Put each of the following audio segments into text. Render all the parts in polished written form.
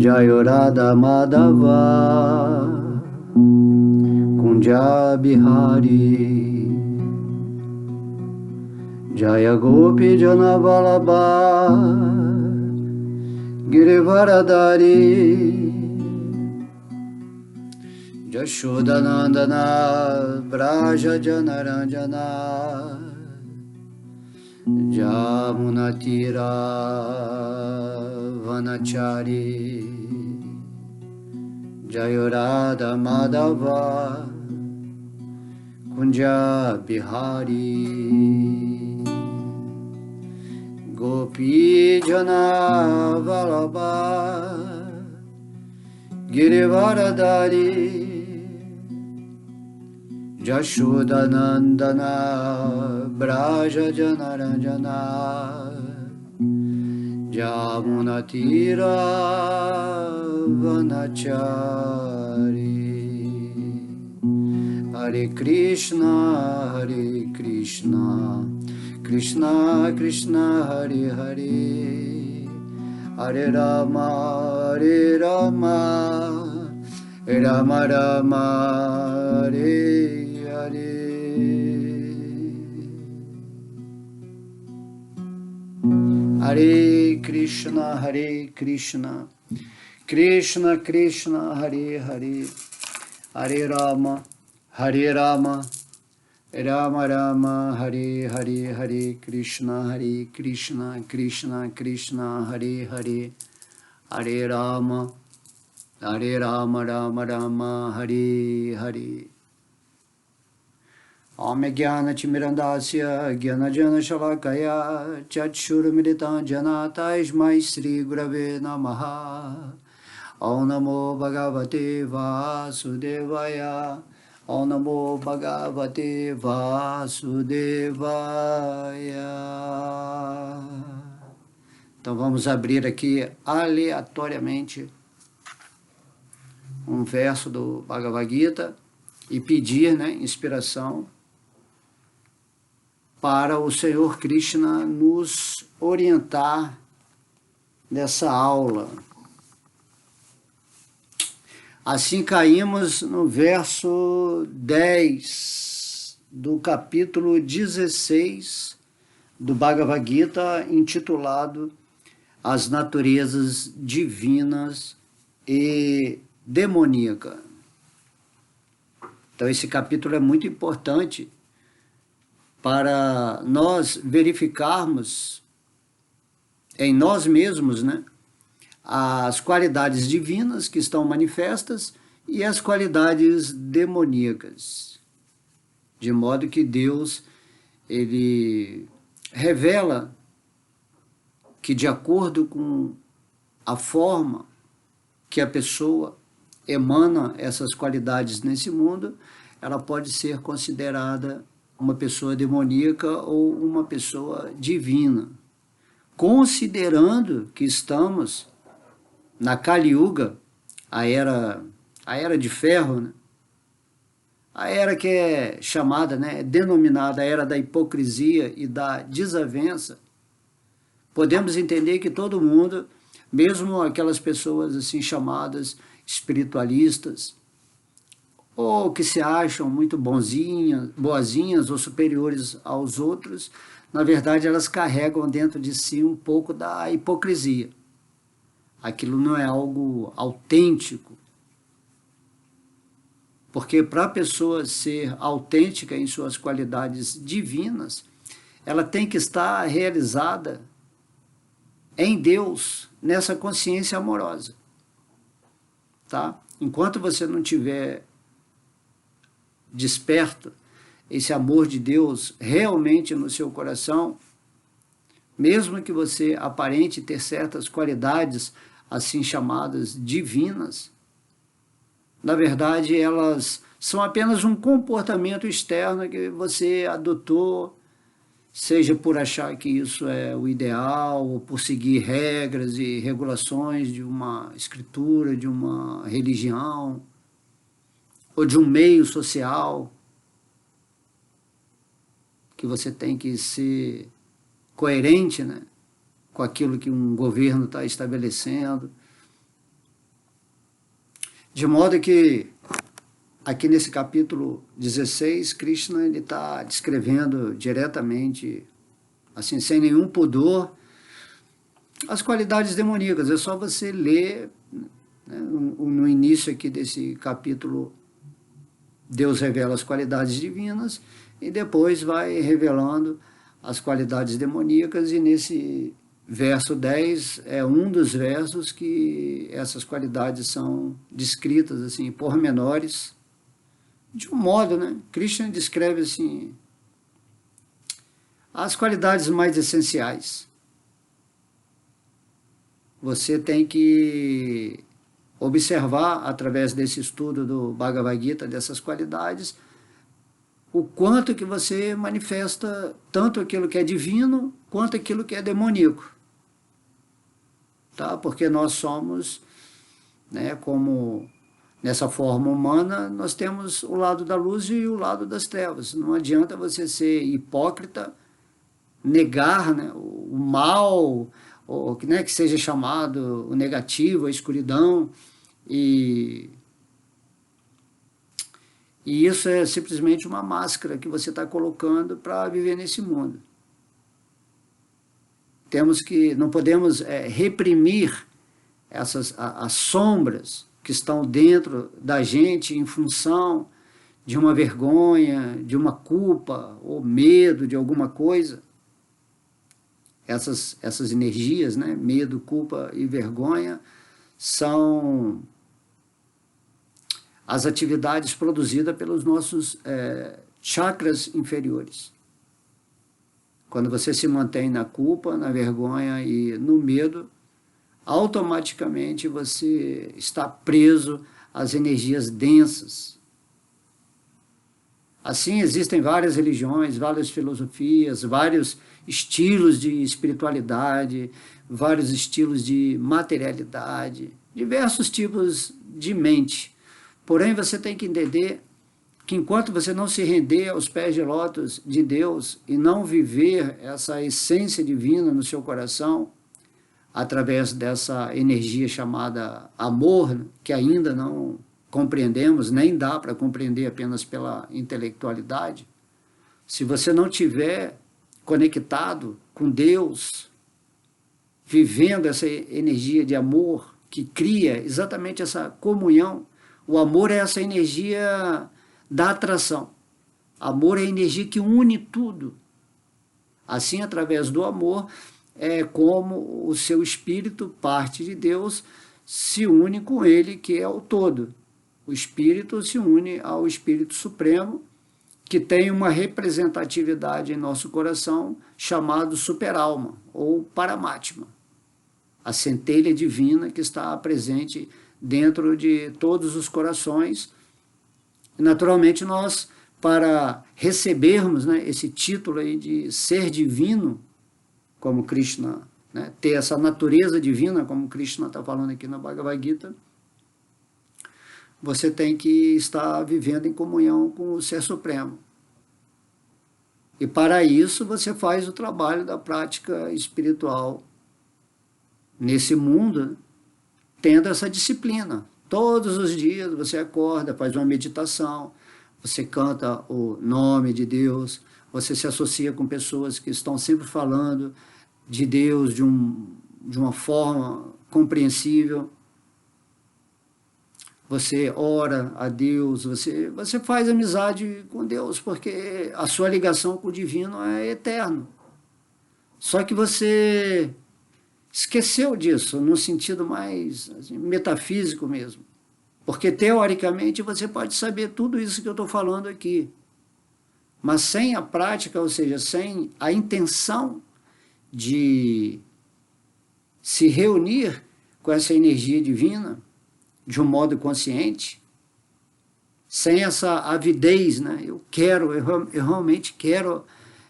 Jayo Radha Madhava Kunja Bihari Jaya Gopi Jana Vallabha Girivaradari Jashodanandana Braja Janaranjana Jamunatira Vanachari Jayo Radha Madhava Kunja Bihari Gopi Jana Vallabha Girivaradari Jashodanandana Braja Janaranjana Jamunatira Vanachari Hare Krishna Krishna Krishna Hare Hare Hare Rama Rama Rama Hare Hare Hare Krishna Krishna Krishna Hare Hare Hare Rama Rama Rama Hare Hare Hare Krishna Krishna Krishna Hare Hare Hare Rama Rama Rama Hare Hare Om Jnana Timirandasya Jnana Jana Shalakaya Chakshurmilitan Jana Tasmai Shri Gurave Namaha Om Namo Bhagavate Vasudevaya Om Namo Bhagavate Vasudevaya. Então vamos abrir aqui aleatoriamente um verso do Bhagavad Gita e pedir, né, inspiração para o Senhor Krishna nos orientar nessa aula. Assim caímos no verso 10 do capítulo 16 do Bhagavad Gita, intitulado As Naturezas Divinas e Demoníacas. Então esse capítulo é muito importante para nós verificarmos em nós mesmos, né, as qualidades divinas que estão manifestas e as qualidades demoníacas. De modo que Deus, ele revela que de acordo com a forma que a pessoa emana essas qualidades nesse mundo, ela pode ser considerada uma pessoa demoníaca ou uma pessoa divina, considerando que estamos na Kali Yuga, a era de ferro, né? A era que é chamada, né, denominada a era da hipocrisia e da desavença. Podemos entender que todo mundo, mesmo aquelas pessoas assim chamadas espiritualistas, ou que se acham muito boazinhas ou superiores aos outros, na verdade elas carregam dentro de si um pouco da hipocrisia. Aquilo não é algo autêntico, porque para a pessoa ser autêntica em suas qualidades divinas, ela tem que estar realizada em Deus, nessa consciência amorosa. Tá? Enquanto você não tiver desperto esse amor de Deus realmente no seu coração, mesmo que você aparente ter certas qualidades assim chamadas divinas, na verdade elas são apenas um comportamento externo que você adotou, seja por achar que isso é o ideal, ou por seguir regras e regulações de uma escritura, de uma religião, ou de um meio social, que você tem que ser coerente, né, com aquilo que um governo está estabelecendo. De modo que, aqui nesse capítulo 16, Krishna está descrevendo diretamente, assim, sem nenhum pudor, as qualidades demoníacas. É só você ler, né, no início aqui desse capítulo, Deus revela as qualidades divinas e depois vai revelando as qualidades demoníacas, e nesse verso 10 é um dos versos que essas qualidades são descritas assim, pormenores, de um modo, né? Krishna descreve assim as qualidades mais essenciais. Você tem que observar, através desse estudo do Bhagavad Gita, dessas qualidades, o quanto que você manifesta tanto aquilo que é divino, quanto aquilo que é demoníaco. Tá? Porque nós somos, né, como nessa forma humana, nós temos o lado da luz e o lado das trevas. Não adianta você ser hipócrita, negar, né, o mal, ou, né, que seja chamado o negativo, a escuridão, e isso é simplesmente uma máscara que você está colocando para viver nesse mundo. Não podemos reprimir as sombras que estão dentro da gente em função de uma vergonha, de uma culpa ou medo de alguma coisa. Essas energias, né, medo, culpa e vergonha, são as atividades produzidas pelos nossos chakras inferiores. Quando você se mantém na culpa, na vergonha e no medo, automaticamente você está preso às energias densas. Assim, existem várias religiões, várias filosofias, vários estilos de espiritualidade, vários estilos de materialidade, diversos tipos de mente. Porém, você tem que entender que enquanto você não se render aos pés de lótus de Deus e não viver essa essência divina no seu coração, através dessa energia chamada amor, que ainda não compreendemos, nem dá para compreender apenas pela intelectualidade, se você não tiver conectado com Deus, vivendo essa energia de amor que cria exatamente essa comunhão. O amor é essa energia da atração. Amor é a energia que une tudo. Assim, através do amor, é como o seu espírito, parte de Deus, se une com ele, que é o todo. O espírito se une ao Espírito Supremo, que tem uma representatividade em nosso coração, chamado superalma, ou Paramatma, a centelha divina que está presente dentro de todos os corações. E, naturalmente, nós, para recebermos, né, esse título aí de ser divino, como Krishna, né, ter essa natureza divina, como Krishna está falando aqui na Bhagavad Gita, você tem que estar vivendo em comunhão com o Ser Supremo. E para isso você faz o trabalho da prática espiritual nesse mundo, tendo essa disciplina. Todos os dias você acorda, faz uma meditação, você canta o nome de Deus, você se associa com pessoas que estão sempre falando de Deus de uma forma compreensível. Você ora a Deus, você faz amizade com Deus, porque a sua ligação com o divino é eterna. Só que você esqueceu disso, no sentido mais assim, metafísico mesmo. Porque, teoricamente, você pode saber tudo isso que eu estou falando aqui. Mas sem a prática, ou seja, sem a intenção de se reunir com essa energia divina, de um modo consciente, sem essa avidez, né? Eu realmente quero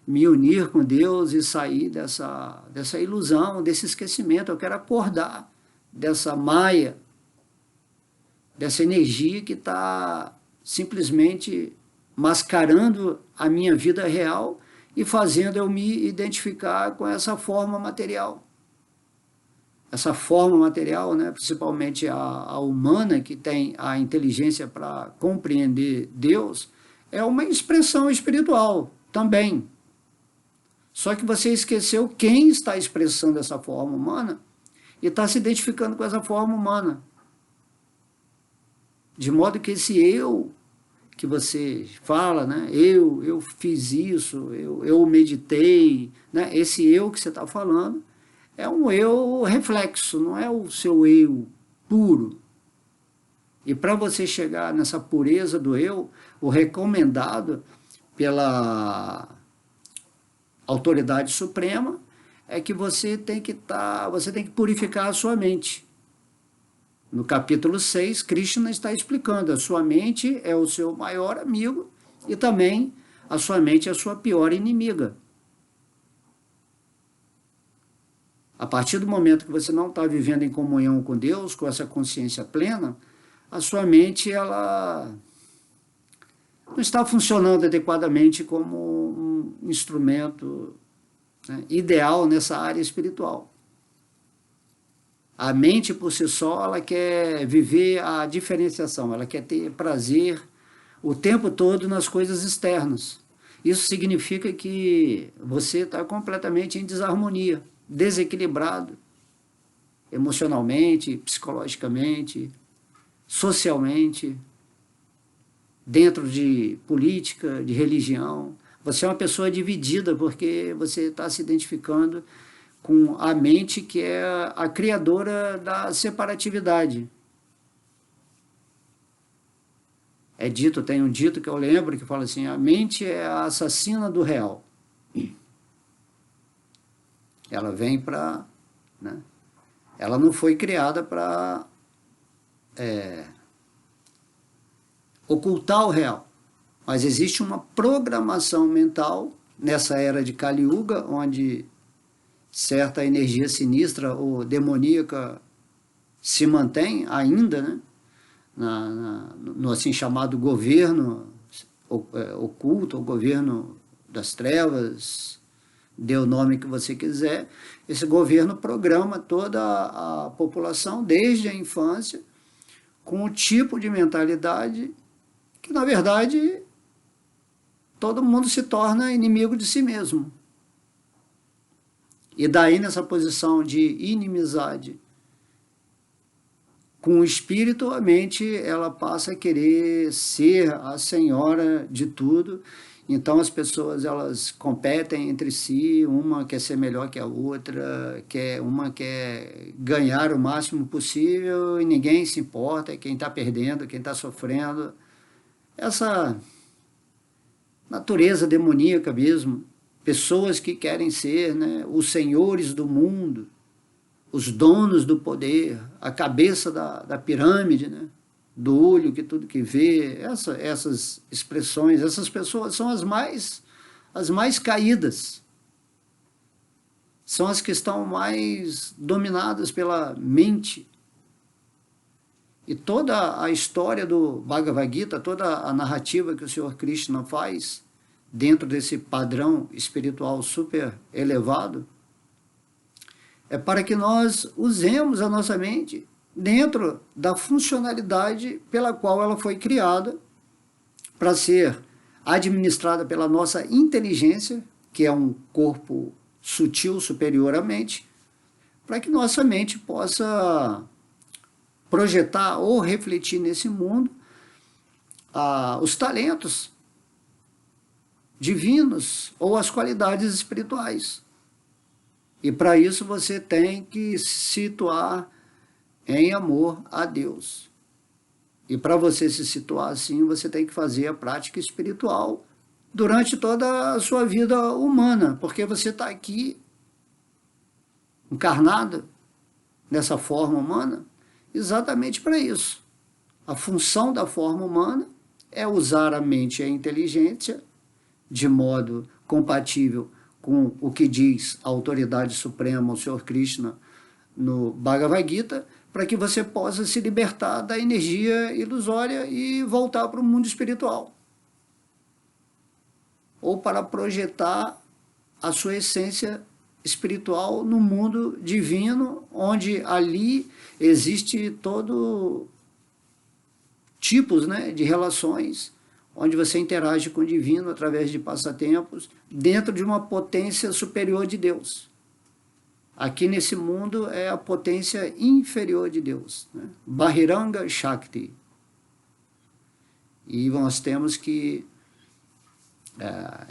me unir com Deus e sair dessa ilusão, desse esquecimento. Eu quero acordar dessa maia, dessa energia que está simplesmente mascarando a minha vida real e fazendo eu me identificar com essa forma material. essa forma material, né, principalmente a humana, que tem a inteligência para compreender Deus, é uma expressão espiritual também. Só que você esqueceu quem está expressando essa forma humana e está se identificando com essa forma humana. De modo que esse eu que você fala, né, eu fiz isso, eu meditei, né, esse eu que você está falando, é um eu reflexo, não é o seu eu puro. E para você chegar nessa pureza do eu, o recomendado pela autoridade suprema é que você tem que purificar a sua mente. No capítulo 6, Krishna está explicando, a sua mente é o seu maior amigo e também a sua mente é a sua pior inimiga. A partir do momento que você não está vivendo em comunhão com Deus, com essa consciência plena, a sua mente ela não está funcionando adequadamente como um instrumento, né, ideal nessa área espiritual. A mente, por si só, ela quer viver a diferenciação, ela quer ter prazer o tempo todo nas coisas externas. Isso significa que você está completamente em desarmonia, desequilibrado, emocionalmente, psicologicamente, socialmente, dentro de política, de religião. Você é uma pessoa dividida porque você está se identificando com a mente que é a criadora da separatividade. É dito, tem um dito que eu lembro que fala assim, a mente é a assassina do real. Ela vem para, né, ela não foi criada para ocultar o real, mas existe uma programação mental nessa era de Kali Yuga, onde certa energia sinistra ou demoníaca se mantém ainda, né, no assim chamado governo oculto, o governo das trevas, dê o nome que você quiser. Esse governo programa toda a população desde a infância com um tipo de mentalidade que, na verdade, todo mundo se torna inimigo de si mesmo. E daí, nessa posição de inimizade com o espírito, a mente ela passa a querer ser a senhora de tudo. Então as pessoas elas competem entre si, uma quer ser melhor que a outra, uma quer ganhar o máximo possível e ninguém se importa, quem está perdendo, quem está sofrendo. Essa natureza demoníaca mesmo, pessoas que querem ser, né, os senhores do mundo, os donos do poder, a cabeça da pirâmide, né, do olho que tudo que vê, essas expressões, essas pessoas são as mais caídas, são as que estão mais dominadas pela mente. E toda a história do Bhagavad Gita, toda a narrativa que o Senhor Krishna faz, dentro desse padrão espiritual super elevado, é para que nós usemos a nossa mente dentro da funcionalidade pela qual ela foi criada, para ser administrada pela nossa inteligência, que é um corpo sutil superior à mente, para que nossa mente possa projetar ou refletir nesse mundo os talentos divinos ou as qualidades espirituais. E para isso você tem que se situar em amor a Deus. E para você se situar assim, você tem que fazer a prática espiritual durante toda a sua vida humana, porque você está aqui encarnado nessa forma humana exatamente para isso. A função da forma humana é usar a mente e a inteligência de modo compatível com o que diz a autoridade suprema, o Senhor Krishna, no Bhagavad Gita, para que você possa se libertar da energia ilusória e voltar para o mundo espiritual. Ou para projetar a sua essência espiritual no mundo divino, onde ali existe todo tipos, né, de relações, onde você interage com o divino através de passatempos, dentro de uma potência superior de Deus. Aqui nesse mundo é a potência inferior de Deus, né? Bahiranga Shakti. E nós temos que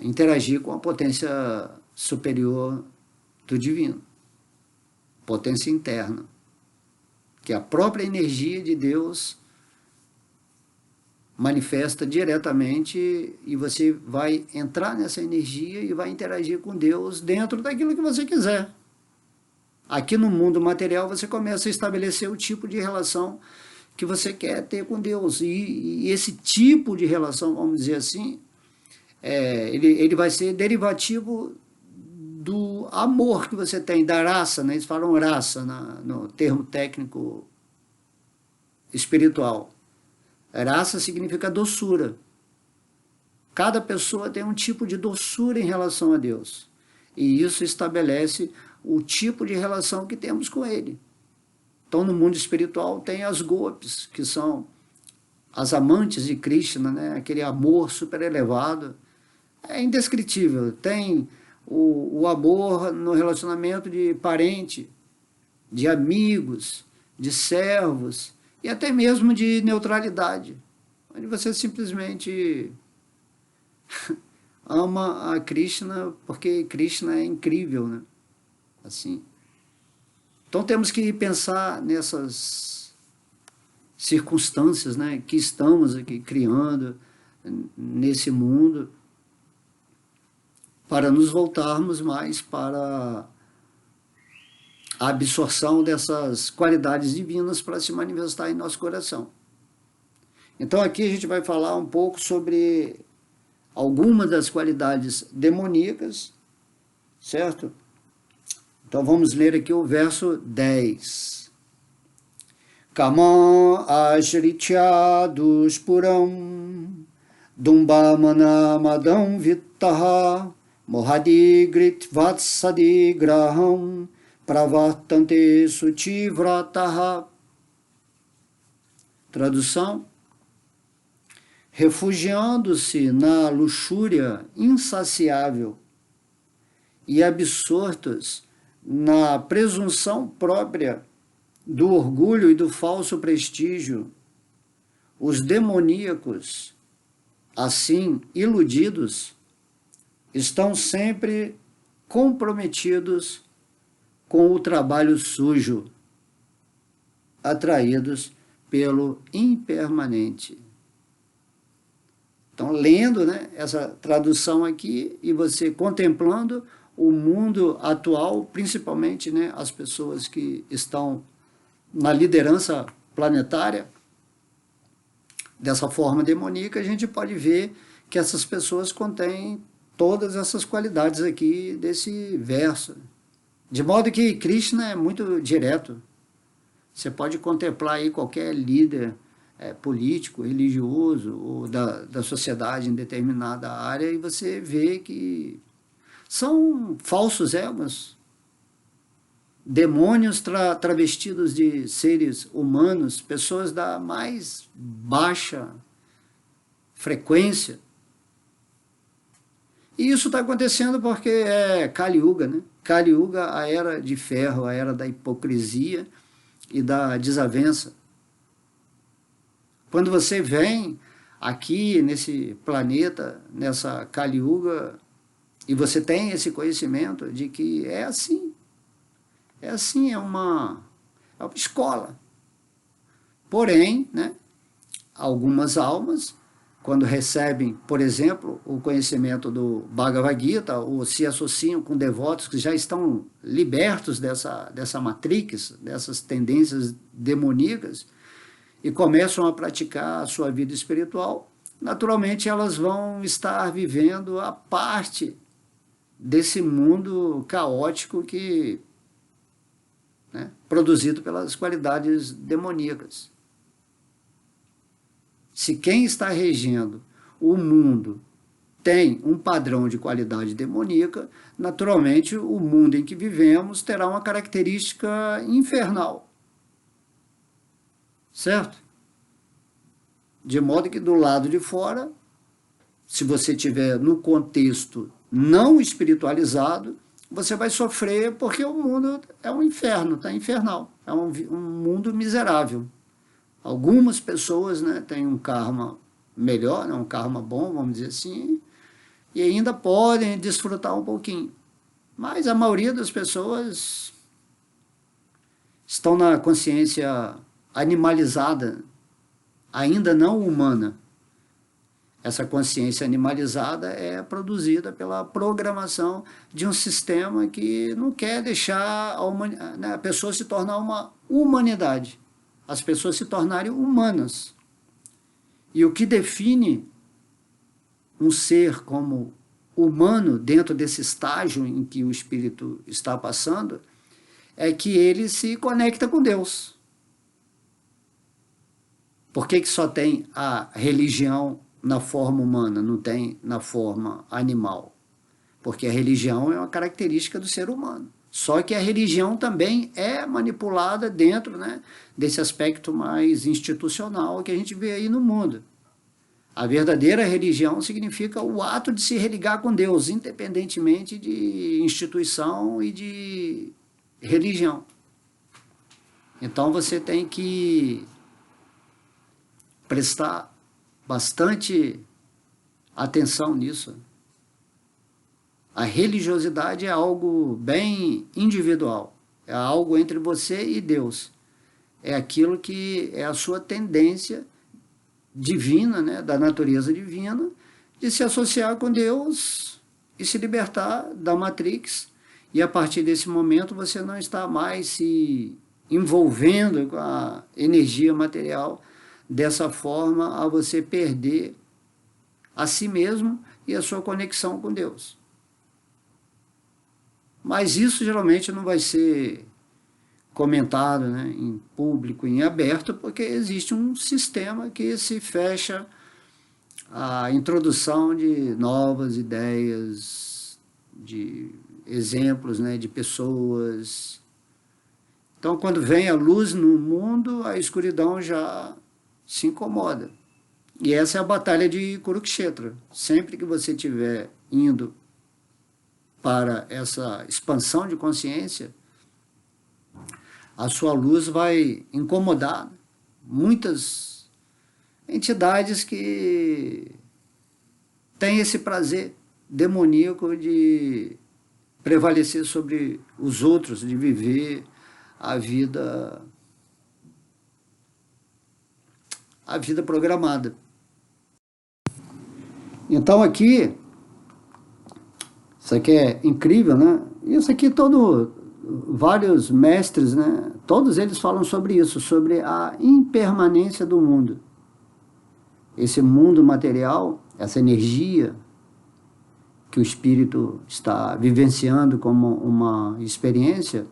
interagir com a potência superior do divino, potência interna, que a própria energia de Deus manifesta diretamente, e você vai entrar nessa energia e vai interagir com Deus dentro daquilo que você quiser. Aqui no mundo material você começa a estabelecer o tipo de relação que você quer ter com Deus, e esse tipo de relação, vamos dizer assim, ele vai ser derivativo do amor que você tem, da raça, né? Eles falam raça no termo técnico espiritual. Raça significa doçura. Cada pessoa tem um tipo de doçura em relação a Deus, e isso estabelece o tipo de relação que temos com Ele. Então, no mundo espiritual tem as gopis, que são as amantes de Krishna, né? Aquele amor super elevado, é indescritível. Tem o amor no relacionamento de parente, de amigos, de servos, e até mesmo de neutralidade, onde você simplesmente ama a Krishna porque Krishna é incrível, né? Assim. Então temos que pensar nessas circunstâncias, né, que estamos aqui criando nesse mundo, para nos voltarmos mais para a absorção dessas qualidades divinas para se manifestar em nosso coração. Então aqui a gente vai falar um pouco sobre algumas das qualidades demoníacas, certo? Então vamos ler aqui o verso 10. Kama ashritya duspuram dumbamana madam vittaha mohadigrit vatsadi graham pravartante suchivrataha. Tradução: refugiando-se na luxúria insaciável e absortos na presunção própria do orgulho e do falso prestígio, os demoníacos, assim iludidos, estão sempre comprometidos com o trabalho sujo, atraídos pelo impermanente. Então, lendo, né, essa tradução aqui, e você contemplando o mundo atual, principalmente, né, as pessoas que estão na liderança planetária, dessa forma demoníaca, a gente pode ver que essas pessoas contêm todas essas qualidades aqui desse verso. De modo que Krishna é muito direto. Você pode contemplar aí qualquer líder político, religioso, ou da sociedade em determinada área, e você vê que são falsos egos, demônios travestidos de seres humanos, pessoas da mais baixa frequência. E isso está acontecendo porque é Kali Yuga, né? Kali Yuga, a era de ferro, a era da hipocrisia e da desavença. Quando você vem aqui nesse planeta, nessa Kali Yuga, e você tem esse conhecimento de que é assim, é uma escola. Porém, né, algumas almas, quando recebem, por exemplo, o conhecimento do Bhagavad Gita, ou se associam com devotos que já estão libertos dessa matrix, dessas tendências demoníacas, e começam a praticar a sua vida espiritual, naturalmente elas vão estar vivendo a parte desse mundo caótico que, né, produzido pelas qualidades demoníacas. Se quem está regendo o mundo tem um padrão de qualidade demoníaca, naturalmente o mundo em que vivemos terá uma característica infernal. Certo? De modo que do lado de fora, se você estiver no contexto não espiritualizado, você vai sofrer porque o mundo é um inferno, está infernal. É um mundo miserável. Algumas pessoas, né, têm um karma melhor, né, um karma bom, vamos dizer assim, e ainda podem desfrutar um pouquinho. Mas a maioria das pessoas estão na consciência animalizada, ainda não humana. Essa consciência animalizada é produzida pela programação de um sistema que não quer deixar a pessoa se tornar uma humanidade, as pessoas se tornarem humanas. E o que define um ser como humano dentro desse estágio em que o espírito está passando é que ele se conecta com Deus. Por que só tem a religião na forma humana, não tem na forma animal? Porque a religião é uma característica do ser humano. Só que a religião também é manipulada dentro, né, desse aspecto mais institucional que a gente vê aí no mundo. A verdadeira religião significa o ato de se religar com Deus, independentemente de instituição e de religião. Então você tem que prestar bastante atenção nisso. A religiosidade é algo bem individual, é algo entre você e Deus. É aquilo que é a sua tendência divina, né, da natureza divina, de se associar com Deus e se libertar da Matrix. E a partir desse momento você não está mais se envolvendo com a energia material dessa forma a você perder a si mesmo e a sua conexão com Deus. Mas isso geralmente não vai ser comentado, né, em público, em aberto, porque existe um sistema que se fecha à introdução de novas ideias, de exemplos, né, de pessoas. Então, quando vem a luz no mundo, a escuridão já se incomoda. E essa é a batalha de Kurukshetra. Sempre que você estiver indo para essa expansão de consciência, a sua luz vai incomodar muitas entidades que têm esse prazer demoníaco de prevalecer sobre os outros, de viver a vida programada. Então aqui, isso aqui é incrível, né? Isso aqui vários mestres, né? Todos eles falam sobre isso, sobre a impermanência do mundo. Esse mundo material, essa energia que o espírito está vivenciando como uma experiência,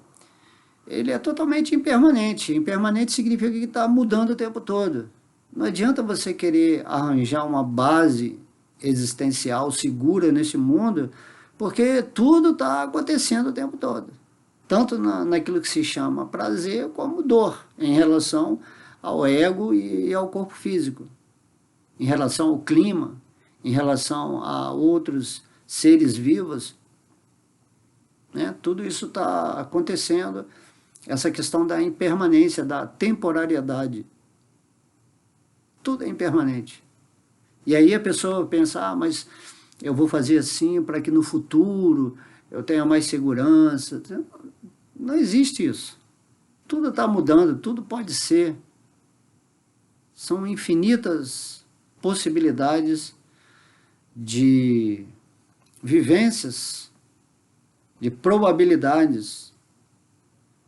ele é totalmente impermanente. Impermanente significa que está mudando o tempo todo. Não adianta você querer arranjar uma base existencial segura nesse mundo, porque tudo está acontecendo o tempo todo. Tanto naquilo que se chama prazer, como dor, em relação ao ego e ao corpo físico, em relação ao clima, em relação a outros seres vivos, né? Tudo isso está acontecendo, essa questão da impermanência, da temporariedade. Tudo é impermanente. E aí a pessoa pensa, mas eu vou fazer assim para que no futuro eu tenha mais segurança. Não existe isso. Tudo está mudando, tudo pode ser. São infinitas possibilidades de vivências, de probabilidades.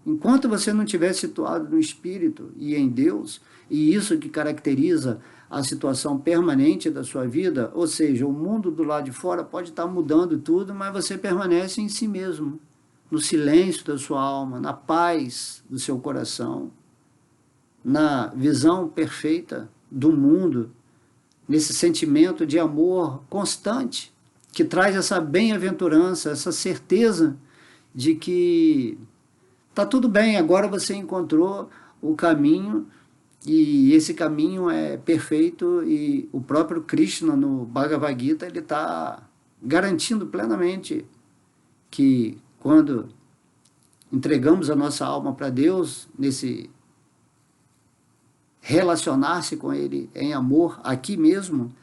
Enquanto você não estiver situado no Espírito e em Deus, e isso que caracteriza a situação permanente da sua vida, ou seja, o mundo do lado de fora pode estar mudando tudo, mas você permanece em si mesmo, no silêncio da sua alma, na paz do seu coração, na visão perfeita do mundo, nesse sentimento de amor constante, que traz essa bem-aventurança, essa certeza de que tá tudo bem, agora você encontrou o caminho e esse caminho é perfeito, e o próprio Krishna no Bhagavad Gita ele está garantindo plenamente que quando entregamos a nossa alma para Deus, nesse relacionar-se com Ele em amor aqui mesmo,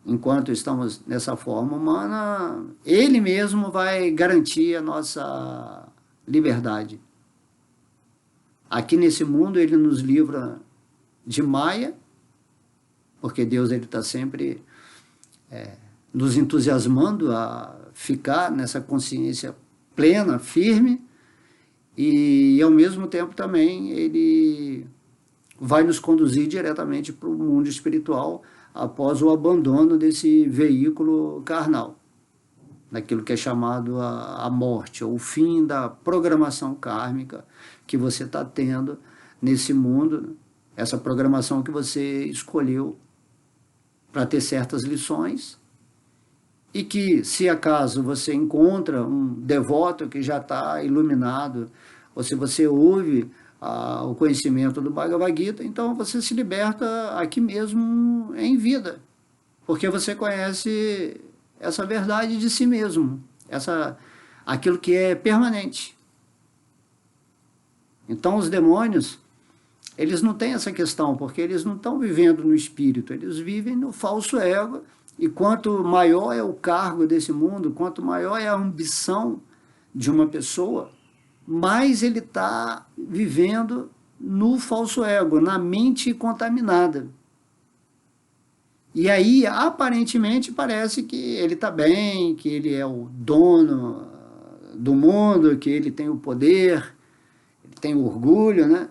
enquanto estamos nessa forma humana, Ele mesmo vai garantir a nossa liberdade. Aqui nesse mundo Ele nos livra de Maya, porque Deus está sempre nos entusiasmando a ficar nessa consciência plena, firme, e ao mesmo tempo também Ele vai nos conduzir diretamente para o mundo espiritual após o abandono desse veículo carnal, daquilo que é chamado a morte, ou o fim da programação kármica que você está tendo nesse mundo, essa programação que você escolheu para ter certas lições, e que, se acaso você encontra um devoto que já está iluminado, ou se você ouve o conhecimento do Bhagavad Gita, então você se liberta aqui mesmo em vida, porque você conhece essa verdade de si mesmo, aquilo que é permanente. Então os demônios, eles não têm essa questão, porque eles não estão vivendo no espírito, eles vivem no falso ego, e quanto maior é o cargo desse mundo, quanto maior é a ambição de uma pessoa, mais ele está vivendo no falso ego, na mente contaminada. E aí, aparentemente, parece que ele está bem, que ele é o dono do mundo, que ele tem o poder, ele tem o orgulho, né?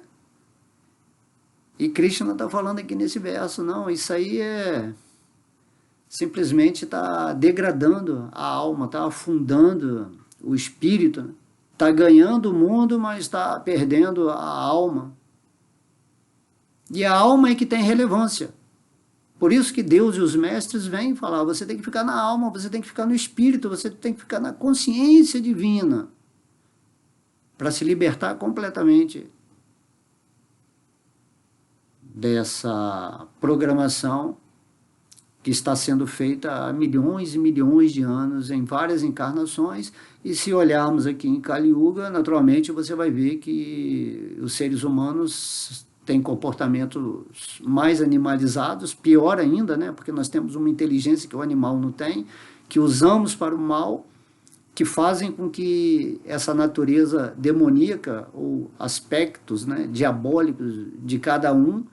E Krishna está falando aqui nesse verso, não, isso aí simplesmente está degradando a alma, está afundando o espírito, né? Está ganhando o mundo, mas está perdendo a alma. E a alma é que tem relevância. Por isso que Deus e os mestres vêm falar, você tem que ficar na alma, você tem que ficar no espírito, você tem que ficar na consciência divina, para se libertar completamente dessa programação que está sendo feita há milhões e milhões de anos, em várias encarnações, e se olharmos aqui em Kali Yuga, naturalmente você vai ver que os seres humanos têm comportamentos mais animalizados, pior ainda, né? Porque nós temos uma inteligência que o animal não tem, que usamos para o mal, que fazem com que essa natureza demoníaca, ou aspectos, né, diabólicos de cada um,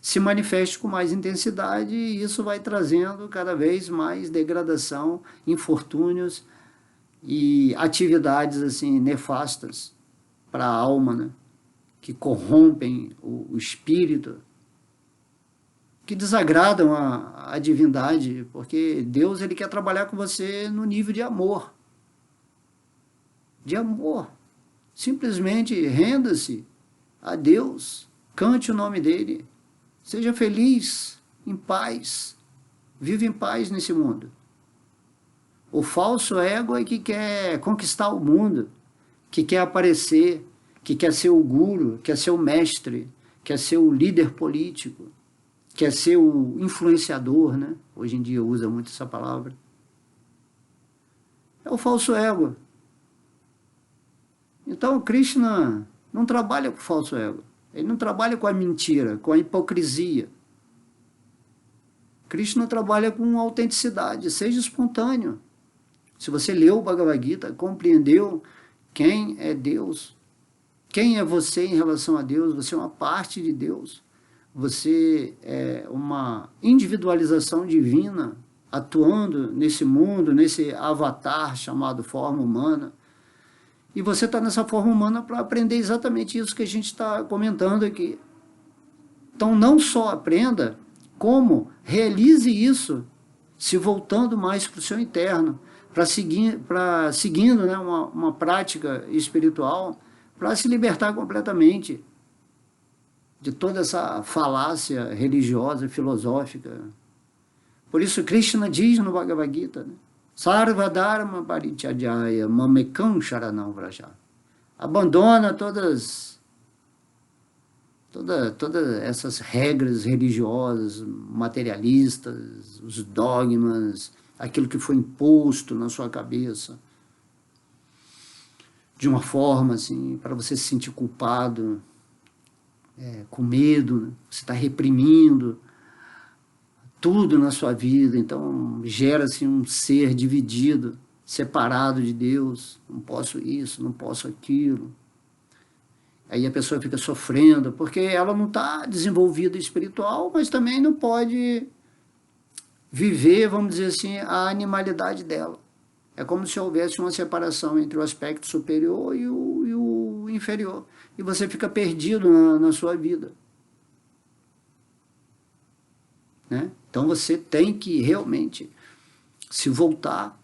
se manifeste com mais intensidade, e isso vai trazendo cada vez mais degradação, infortúnios e atividades assim nefastas para a alma, né? Que corrompem o espírito, que desagradam a divindade, porque Deus ele quer trabalhar com você no nível de amor. De amor. Simplesmente renda-se a Deus, cante o nome dele, seja feliz, em paz, vive em paz nesse mundo. O falso ego é que quer conquistar o mundo, que quer aparecer, que quer ser o guru, quer ser o mestre, quer ser o líder político, quer ser o influenciador, né? Hoje em dia usa muito essa palavra. É o falso ego. Então, Krishna não trabalha com o falso ego. Ele não trabalha com a mentira, com a hipocrisia. Krishna trabalha com autenticidade, seja espontâneo. Se você leu o Bhagavad Gita, compreendeu quem é Deus, quem é você em relação a Deus, você é uma parte de Deus, você é uma individualização divina atuando nesse mundo, nesse avatar chamado forma humana. E você está nessa forma humana para aprender exatamente isso que a gente está comentando aqui. Então, não só aprenda, como realize isso, se voltando mais para o seu interno, seguindo, né, uma prática espiritual, para se libertar completamente de toda essa falácia religiosa, filosófica. Por isso, Krishna diz no Bhagavad Gita, né, Sarva Dharma Parityajaya Mamekam Sharanam Vraja. Abandona todas essas regras religiosas, materialistas, os dogmas, aquilo que foi imposto na sua cabeça, de uma forma assim, para você se sentir culpado, com medo, né? Você está reprimindo tudo na sua vida, então gera-se um ser dividido, separado de Deus, não posso isso, não posso aquilo. Aí a pessoa fica sofrendo, porque ela não está desenvolvida espiritual, mas também não pode viver, vamos dizer assim, a animalidade dela. É como se houvesse uma separação entre o aspecto superior e o inferior. E você fica perdido na sua vida. Né? Então você tem que realmente se voltar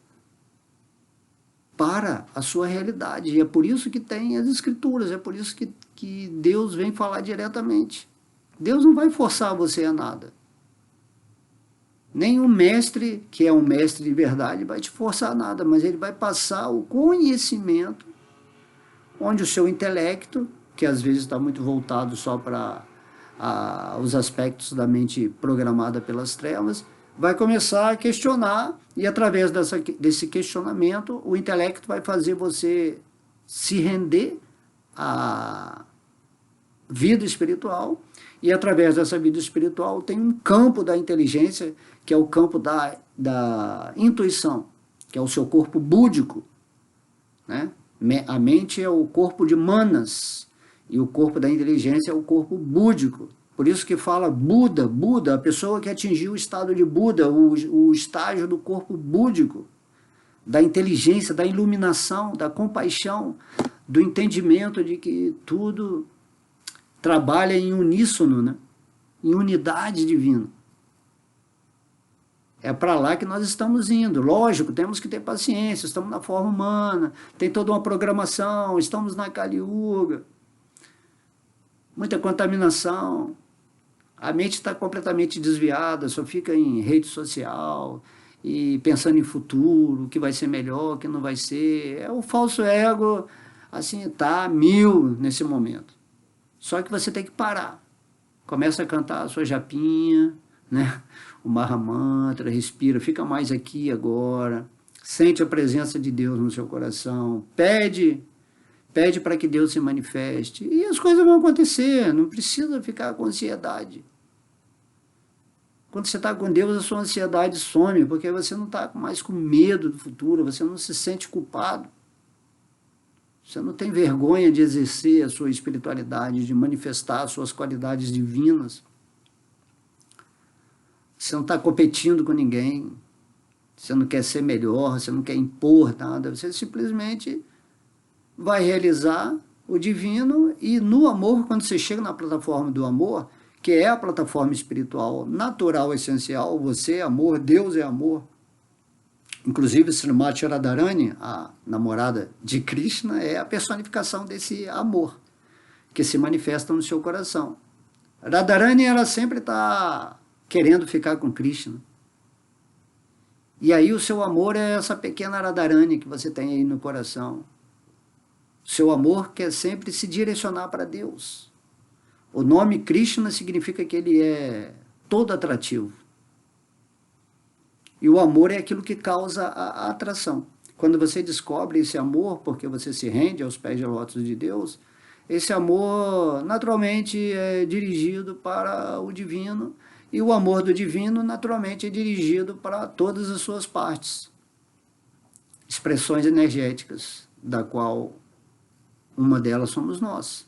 para a sua realidade. E é por isso que tem as escrituras, é por isso que Deus vem falar diretamente. Deus não vai forçar você a nada. Nem o mestre, que é um mestre de verdade, vai te forçar a nada, mas ele vai passar o conhecimento, onde o seu intelecto, que às vezes está muito voltado só para os aspectos da mente programada pelas trevas, vai começar a questionar, e através desse questionamento, o intelecto vai fazer você se render à vida espiritual, e através dessa vida espiritual tem um campo da inteligência, que é o campo da intuição, que é o seu corpo búdico, né? A mente é o corpo de manas, e o corpo da inteligência é o corpo búdico. Por isso que fala Buda, Buda, a pessoa que atingiu o estado de Buda, o estágio do corpo búdico, da inteligência, da iluminação, da compaixão, do entendimento de que tudo trabalha em uníssono, né? Em unidade divina. É para lá que nós estamos indo. Lógico, temos que ter paciência, estamos na forma humana, tem toda uma programação, estamos na Kali Yuga, muita contaminação, a mente está completamente desviada, só fica em rede social e pensando em futuro, o que vai ser melhor, o que não vai ser. O falso ego, assim, está a mil nesse momento. Só que você tem que parar. Começa a cantar a sua japinha, né? O Mahamantra, respira, fica mais aqui agora, sente a presença de Deus no seu coração, pede para que Deus se manifeste, e as coisas vão acontecer, não precisa ficar com ansiedade. Quando você está com Deus, a sua ansiedade some, porque você não está mais com medo do futuro, você não se sente culpado. Você não tem vergonha de exercer a sua espiritualidade, de manifestar as suas qualidades divinas. Você não está competindo com ninguém, você não quer ser melhor, você não quer impor nada, você simplesmente vai realizar o divino, e no amor, quando você chega na plataforma do amor, que é a plataforma espiritual natural, essencial, você é amor, Deus é amor. Inclusive, Srimati Radharani, a namorada de Krishna, é a personificação desse amor, que se manifesta no seu coração. Radharani, ela sempre está querendo ficar com Krishna. E aí o seu amor é essa pequena Radharani que você tem aí no coração. O seu amor quer sempre se direcionar para Deus. O nome Krishna significa que ele é todo atrativo. E o amor é aquilo que causa a atração. Quando você descobre esse amor, porque você se rende aos pés de lótus de Deus, esse amor naturalmente é dirigido para o divino, e o amor do divino naturalmente é dirigido para todas as suas partes, expressões energéticas, da qual uma delas somos nós.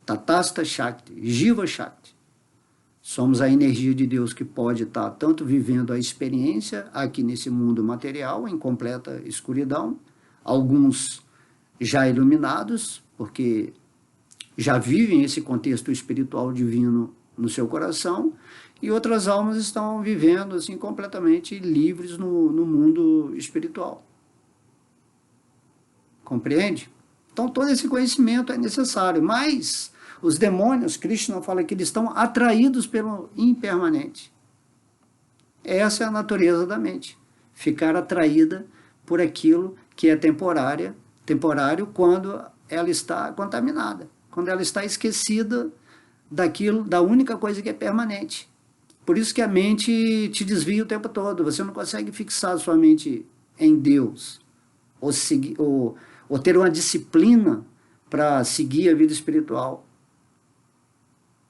Tatasta Shakti, Jiva Shakti. Somos a energia de Deus que pode estar tanto vivendo a experiência aqui nesse mundo material, em completa escuridão, alguns já iluminados, porque já vivem esse contexto espiritual divino no seu coração, e outras almas estão vivendo assim completamente livres no mundo espiritual. Compreende? Então todo esse conhecimento é necessário, mas os demônios, Krishna fala que eles estão atraídos pelo impermanente. Essa é a natureza da mente. ficar atraída por aquilo que é temporário quando ela está contaminada, quando ela está esquecida daquilo, da única coisa que é permanente. Por isso que a mente te desvia o tempo todo, você não consegue fixar a sua mente em Deus, ou ter uma disciplina para seguir a vida espiritual.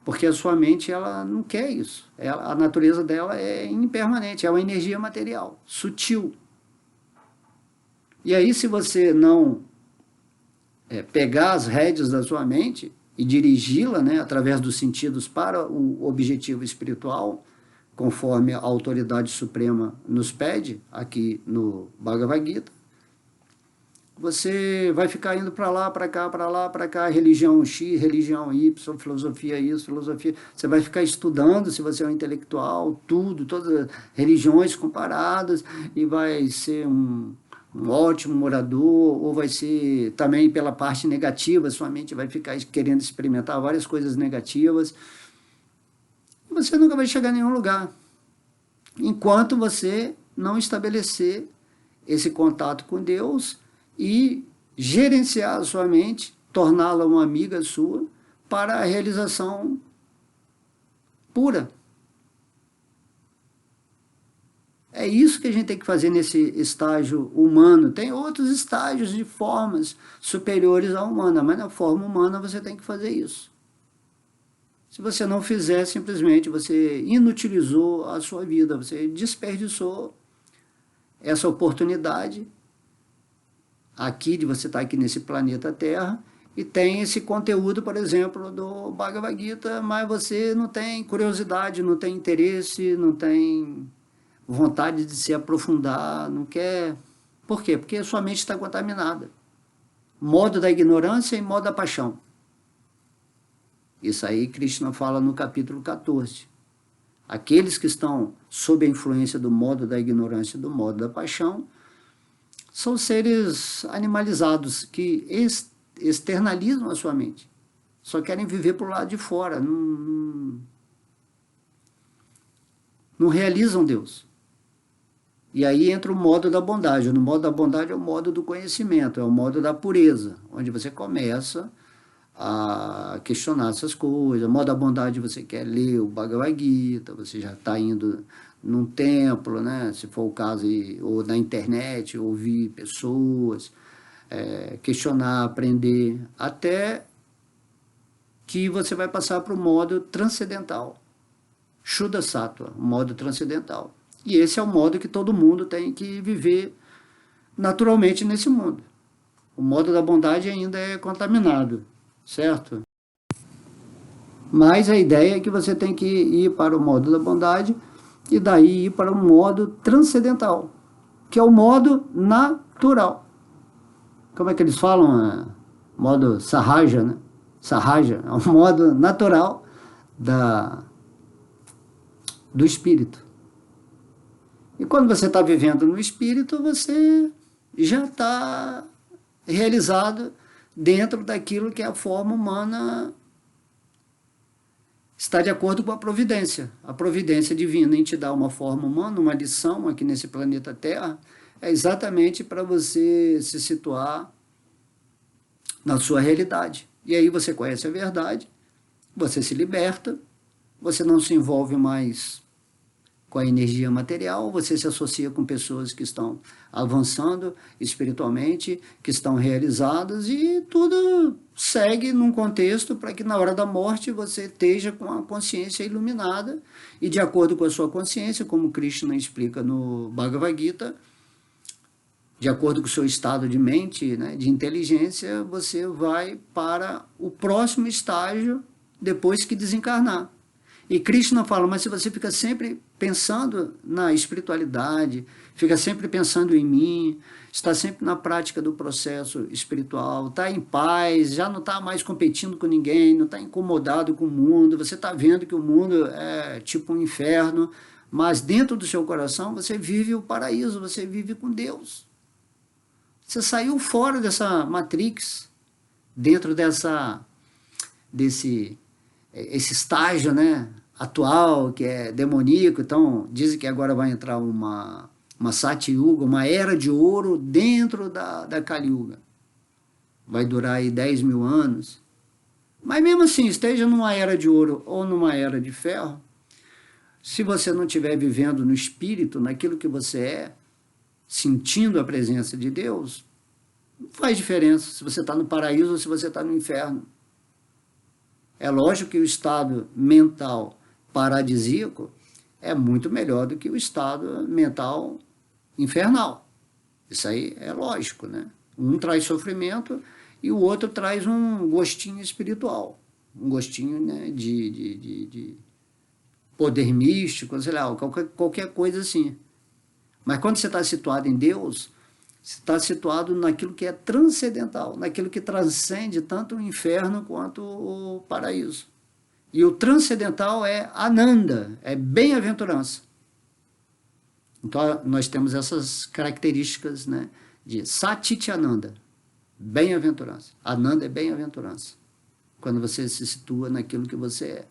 Porque a sua mente, ela não quer isso. A natureza dela é impermanente, é uma energia material, sutil. E aí, se você não pegar as rédeas da sua mente e dirigi-la, né, através dos sentidos para o objetivo espiritual, conforme a autoridade suprema nos pede, aqui no Bhagavad Gita, você vai ficar indo para lá, para cá, religião X, religião Y, filosofia isso, filosofia. Você vai ficar estudando, se você é um intelectual, tudo, todas as religiões comparadas, e vai ser um ótimo morador, ou vai ser também pela parte negativa, sua mente vai ficar querendo experimentar várias coisas negativas. E você nunca vai chegar a nenhum lugar, enquanto você não estabelecer esse contato com Deus e gerenciar a sua mente, torná-la uma amiga sua, para a realização pura. É isso que a gente tem que fazer nesse estágio humano. Tem outros estágios de formas superiores à humana, mas na forma humana você tem que fazer isso. Se você não fizer, simplesmente você inutilizou a sua vida, você desperdiçou essa oportunidade aqui, de você estar aqui nesse planeta Terra, e tem esse conteúdo, por exemplo, do Bhagavad Gita, mas você não tem curiosidade, não tem interesse, não tem vontade de se aprofundar, não quer. Por quê? Porque a sua mente está contaminada. Modo da ignorância e modo da paixão. Isso aí Krishna fala no capítulo 14. Aqueles que estão sob a influência do modo da ignorância e do modo da paixão são seres animalizados que externalizam a sua mente. Só querem viver para o lado de fora, não realizam Deus. E aí entra o modo da bondade. No modo da bondade é o modo do conhecimento, é o modo da pureza, onde você começa a questionar essas coisas. O modo da bondade, você quer ler o Bhagavad Gita, você já está indo num templo, né, se for o caso, ou na internet, ouvir pessoas, questionar, aprender, até que você vai passar para o modo transcendental, Shuddha Sattva, o modo transcendental. E esse é o modo que todo mundo tem que viver naturalmente nesse mundo. O modo da bondade ainda é contaminado, certo? Mas a ideia é que você tem que ir para o modo da bondade e daí ir para o modo transcendental, que é o modo natural. Como é que eles falam? Modo Sahaja, né? Sahaja é o modo natural do espírito. E quando você está vivendo no espírito, você já está realizado dentro daquilo que a forma humana está de acordo com a providência. A providência divina em te dar uma forma humana, uma lição aqui nesse planeta Terra, é exatamente para você se situar na sua realidade. E aí você conhece a verdade, você se liberta, você não se envolve mais com a energia material, você se associa com pessoas que estão avançando espiritualmente, que estão realizadas, e tudo segue num contexto para que na hora da morte você esteja com a consciência iluminada, e de acordo com a sua consciência, como Krishna explica no Bhagavad Gita, de acordo com o seu estado de mente, né, de inteligência, você vai para o próximo estágio depois que desencarnar. E Krishna fala, mas se você fica sempre pensando na espiritualidade, fica sempre pensando em mim, está sempre na prática do processo espiritual, está em paz, já não está mais competindo com ninguém, não está incomodado com o mundo, você está vendo que o mundo é tipo um inferno, mas dentro do seu coração você vive o paraíso, você vive com Deus. Você saiu fora dessa matrix, dentro desse estágio, né, atual, que é demoníaco. Então dizem que agora vai entrar uma uma Satyuga, uma era de ouro dentro da Kali Yuga. Vai durar aí 10.000 anos. Mas mesmo assim, esteja numa era de ouro ou numa era de ferro, se você não estiver vivendo no espírito, naquilo que você é, sentindo a presença de Deus, não faz diferença se você está no paraíso ou se você está no inferno. É lógico que o estado mental paradisíaco é muito melhor do que o estado mental infernal. Isso aí é lógico, né? Um traz sofrimento e o outro traz um gostinho espiritual, um gostinho, né, de poder místico, sei lá, qualquer coisa assim. Mas quando você está situado em Deus, você está situado naquilo que é transcendental, naquilo que transcende tanto o inferno quanto o paraíso. E o transcendental é Ananda, é bem-aventurança. Então, nós temos essas características, né, de Satchitananda, bem-aventurança. Ananda é bem-aventurança, quando você se situa naquilo que você é.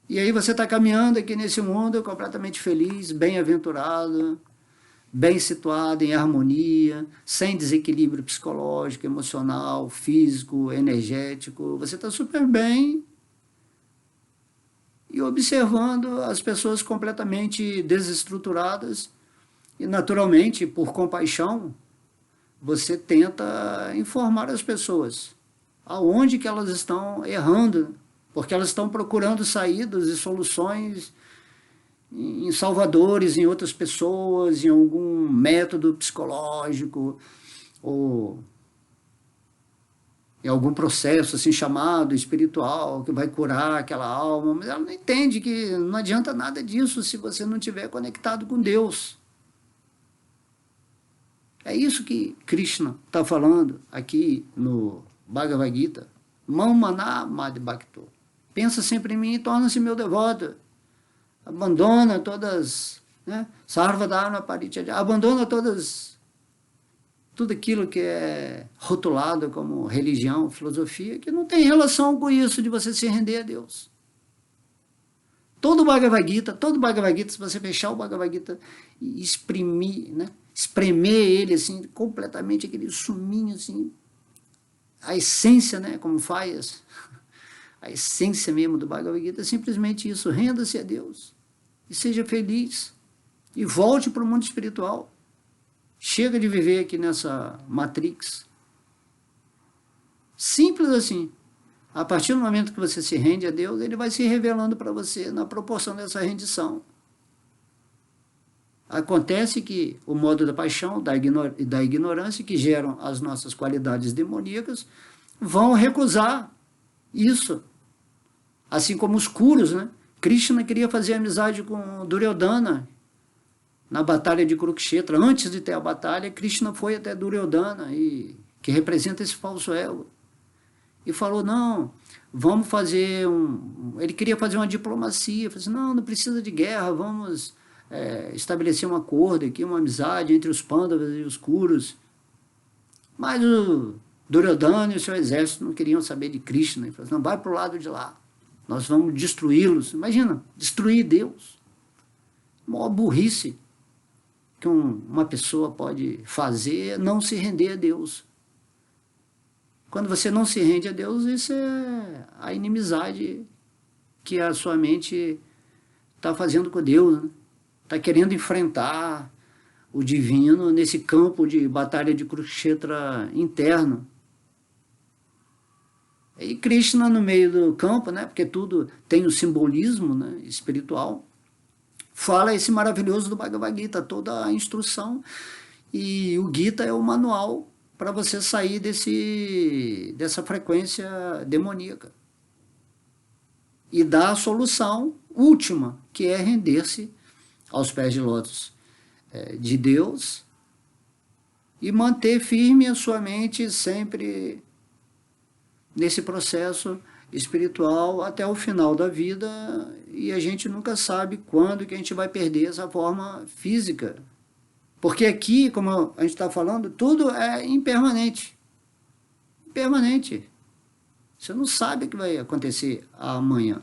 E aí você está caminhando aqui nesse mundo completamente feliz, bem-aventurado, bem situado, em harmonia, sem desequilíbrio psicológico, emocional, físico, energético. Você está super bem e observando as pessoas completamente desestruturadas e, naturalmente, por compaixão, você tenta informar as pessoas aonde que elas estão errando, porque elas estão procurando saídas e soluções em salvadores, em outras pessoas, em algum método psicológico ou em algum processo assim chamado espiritual que vai curar aquela alma, mas ela não entende que não adianta nada disso se você não estiver conectado com Deus. É isso que Krishna está falando aqui no Bhagavad Gita. Mamana Madhbhakto. Pensa sempre em mim e torna-se meu devoto. Abandona todas, né? Sarvadharma Parityajya. Abandona tudo aquilo que é rotulado como religião, filosofia, que não tem relação com isso de você se render a Deus. Todo Bhagavad Gita, se você fechar o Bhagavad Gita e exprimir, né? Espremer ele assim, completamente, aquele suminho assim, a essência, né? Como faz a essência mesmo do Bhagavad Gita é simplesmente isso: renda-se a Deus e seja feliz e volte para o mundo espiritual. Chega de viver aqui nessa matrix. Simples assim. A partir do momento que você se rende a Deus, ele vai se revelando para você na proporção dessa rendição. Acontece que o modo da paixão, da ignorância, que geram as nossas qualidades demoníacas, vão recusar isso. Assim como os Kurus, né? Krishna queria fazer amizade com Duryodhana na batalha de Kurukshetra. Antes de ter a batalha, Krishna foi até Duryodhana, que representa esse falso ego, e falou: não, vamos fazer ele queria fazer uma diplomacia. Falou assim: não precisa de guerra, vamos estabelecer um acordo aqui, uma amizade entre os Pandavas e os Kurus. Mas o Duryodhana e o seu exército não queriam saber de Krishna. Ele falou assim: não, vai para o lado de lá, nós vamos destruí-los. Imagina, destruir Deus. Maior burrice que uma pessoa pode fazer, não se render a Deus. Quando você não se rende a Deus, isso é a inimizade que a sua mente está fazendo com Deus, né? Está querendo enfrentar o divino nesse campo de batalha de Kurukshetra interno. E Krishna no meio do campo, né? Porque tudo tem o simbolismo, né, espiritual, fala esse maravilhoso do Bhagavad Gita, toda a instrução, e o Gita é o manual para você sair dessa frequência demoníaca e dar a solução última, que é render-se aos pés de lótus de Deus e manter firme a sua mente sempre nesse processo espiritual até o final da vida. E a gente nunca sabe quando que a gente vai perder essa forma física, porque aqui, como a gente está falando, tudo é impermanente. Impermanente. Você não sabe o que vai acontecer amanhã.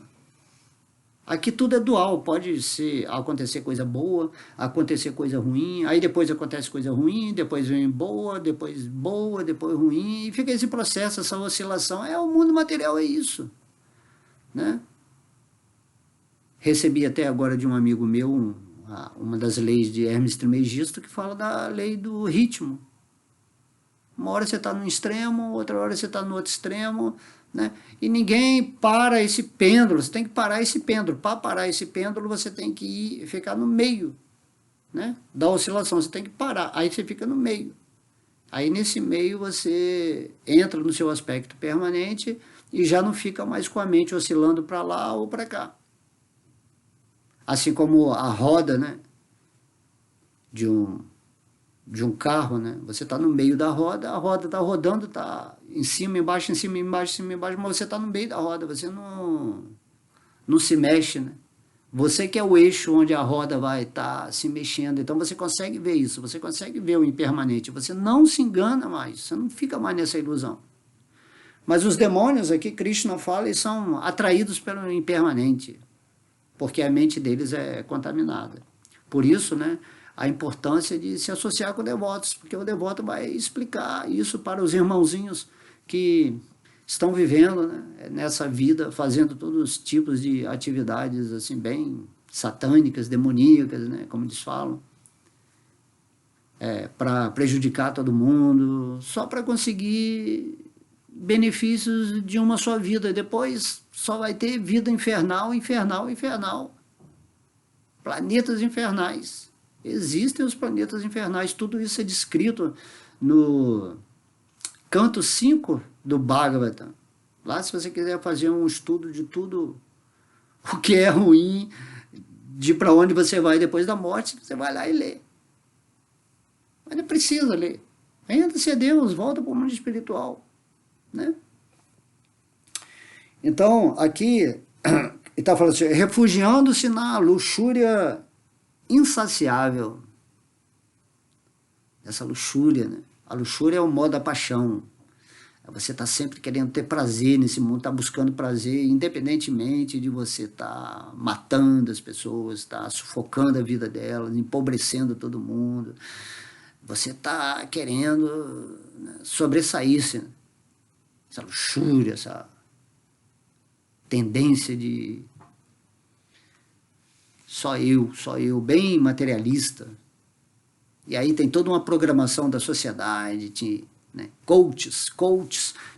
Aqui tudo é dual, pode acontecer coisa boa, acontecer coisa ruim, aí depois acontece coisa ruim, depois vem boa, depois ruim, e fica esse processo, essa oscilação. O mundo material é isso, né? Recebi até agora de um amigo meu uma das leis de Hermes Trismegisto que fala da lei do ritmo. Uma hora você está num extremo, outra hora você está no outro extremo, né? E ninguém para esse pêndulo, você tem que parar esse pêndulo. Para parar esse pêndulo, você tem que ficar no meio, né, da oscilação, você tem que parar, aí você fica no meio. Aí nesse meio você entra no seu aspecto permanente e já não fica mais com a mente oscilando para lá ou para cá. Assim como a roda, né, de um carro, né? Você está no meio da roda, a roda está rodando, está em cima, embaixo, em cima, embaixo, em cima, embaixo, mas você está no meio da roda, você não se mexe, né? Você que é o eixo onde a roda vai estar se mexendo, então você consegue ver isso, você consegue ver o impermanente, você não se engana mais, você não fica mais nessa ilusão. Mas os demônios aqui, Krishna fala, eles são atraídos pelo impermanente, porque a mente deles é contaminada. Por isso, né, a importância de se associar com devotos, porque o devoto vai explicar isso para os irmãozinhos que estão vivendo, né, nessa vida, fazendo todos os tipos de atividades assim bem satânicas, demoníacas, né, como eles falam, para prejudicar todo mundo, só para conseguir benefícios de uma só vida. Depois só vai ter vida infernal, infernal, infernal. Planetas infernais. Existem os planetas infernais, tudo isso é descrito no canto 5 do Bhagavatam. Lá, se você quiser fazer um estudo de tudo o que é ruim, de para onde você vai depois da morte, você vai lá e lê. Mas não precisa ler. Renda-se a Deus, volta para o mundo espiritual, né? Então, aqui, ele está falando assim, refugiando-se na luxúria insaciável. Essa luxúria, né? A luxúria é o modo da paixão. Você está sempre querendo ter prazer nesse mundo, está buscando prazer, independentemente de você estar matando as pessoas, estar sufocando a vida delas, empobrecendo todo mundo. Você está querendo, né, sobressair-se, né? Essa luxúria, essa tendência de só eu, bem materialista. E aí tem toda uma programação da sociedade, né, coaches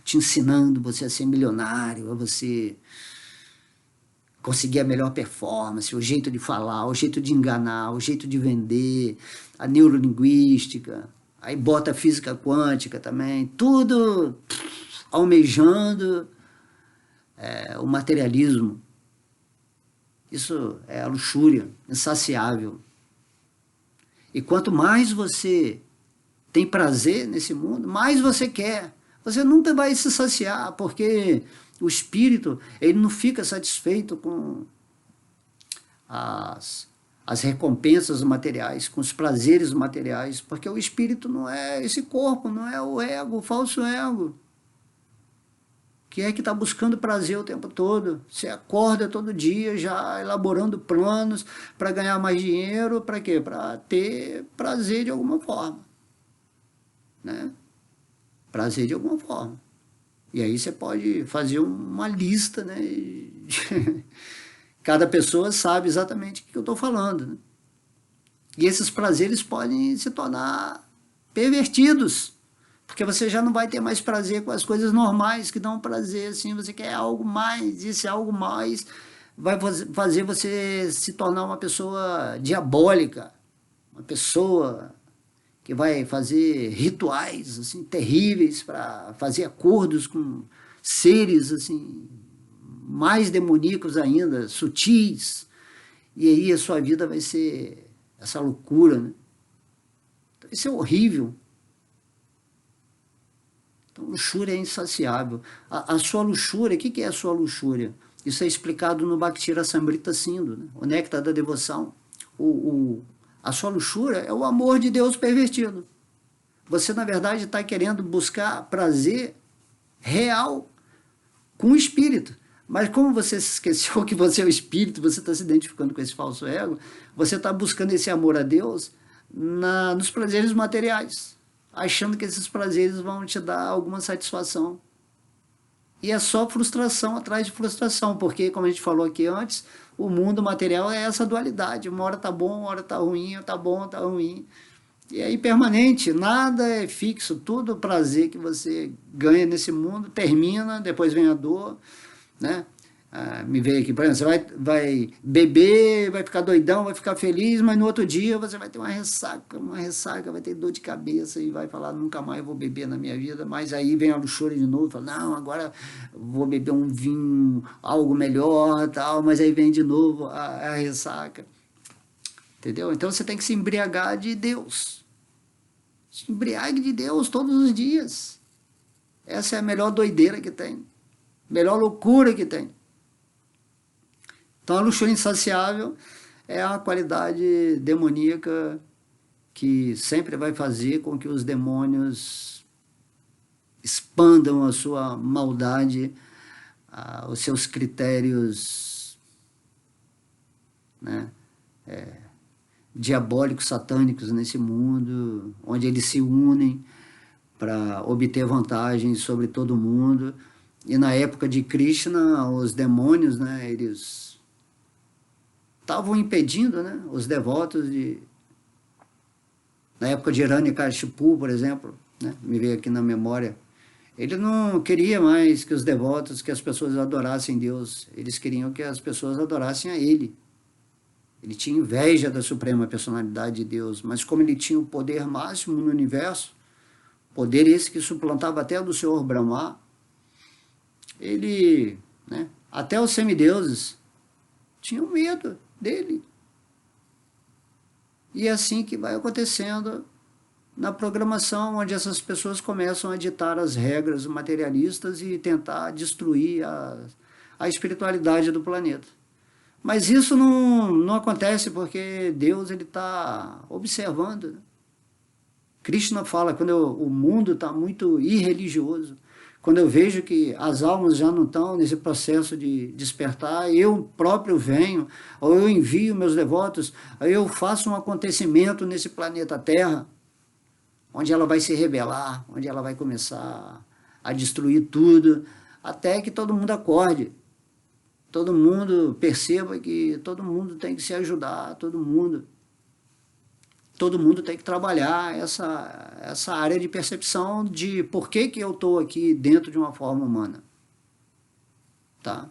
te ensinando você a ser milionário, a você conseguir a melhor performance, o jeito de falar, o jeito de enganar, o jeito de vender, a neurolinguística, aí bota a física quântica também, tudo almejando o materialismo. Isso é a luxúria insaciável. E quanto mais você tem prazer nesse mundo, mais você quer. Você nunca vai se saciar, porque o espírito ele não fica satisfeito com as recompensas materiais, com os prazeres materiais, porque o espírito não é esse corpo, não é o ego, o falso ego, que é que está buscando prazer o tempo todo. Você acorda todo dia já elaborando planos para ganhar mais dinheiro, para quê? Para ter prazer de alguma forma, né? Prazer de alguma forma. E aí você pode fazer uma lista, né? Cada pessoa sabe exatamente o que eu estou falando, né? E esses prazeres podem se tornar pervertidos, porque você já não vai ter mais prazer com as coisas normais que dão prazer, assim, você quer algo mais, esse algo mais vai fazer você se tornar uma pessoa diabólica, uma pessoa que vai fazer rituais assim terríveis para fazer acordos com seres assim mais demoníacos ainda, sutis, e aí a sua vida vai ser essa loucura, né? Então, isso é horrível. Então, luxúria é insaciável. A sua luxúria, o que é a sua luxúria? Isso é explicado no Bhakti Rasamrita Sindhu, né? O Néctar da Devoção. A sua luxúria é o amor de Deus pervertido. Você, na verdade, está querendo buscar prazer real com o espírito. Mas como você se esqueceu que você é o espírito, você está se identificando com esse falso ego, você está buscando esse amor a Deus nos prazeres materiais, achando que esses prazeres vão te dar alguma satisfação. E é só frustração atrás de frustração, porque, como a gente falou aqui antes, o mundo material é essa dualidade. Uma hora tá bom, uma hora tá ruim, tá bom, tá ruim. E é impermanente, nada é fixo, todo prazer que você ganha nesse mundo termina, depois vem a dor, né? Me veio aqui, por exemplo, você vai beber, vai ficar doidão, vai ficar feliz, mas no outro dia você vai ter uma ressaca, vai ter dor de cabeça e vai falar, nunca mais vou beber na minha vida, mas aí vem a luxúria de novo, fala, não, agora vou beber um vinho, algo melhor, tal, mas aí vem de novo a ressaca, entendeu? Então você tem que se embriagar de Deus, se embriague de Deus todos os dias, essa é a melhor doideira que tem, melhor loucura que tem. Então a luxúria insaciável é a qualidade demoníaca que sempre vai fazer com que os demônios expandam a sua maldade, os seus critérios, né, diabólicos, satânicos nesse mundo, onde eles se unem para obter vantagens sobre todo mundo. E na época de Krishna, os demônios, né, eles estavam impedindo, né, os devotos de... Na época de Hiranyakashipu, por exemplo, né, me veio aqui na memória, ele não queria mais que os devotos, que as pessoas adorassem Deus, eles queriam que as pessoas adorassem a ele. Ele tinha inveja da suprema personalidade de Deus, mas como ele tinha o poder máximo no universo, poder esse que suplantava até o do Senhor Brahma, ele, né, até os semideuses tinham medo dele. E é assim que vai acontecendo na programação, onde essas pessoas começam a ditar as regras materialistas e tentar destruir a espiritualidade do planeta. Mas isso não acontece porque Deus está observando. Krishna fala, quando o mundo está muito irreligioso, quando eu vejo que as almas já não estão nesse processo de despertar, eu próprio venho, ou eu envio meus devotos, ou eu faço um acontecimento nesse planeta Terra, onde ela vai se rebelar, onde ela vai começar a destruir tudo, até que todo mundo acorde, todo mundo perceba que todo mundo tem que se ajudar, todo mundo tem que trabalhar essa área de percepção de por que eu estou aqui dentro de uma forma humana. Tá?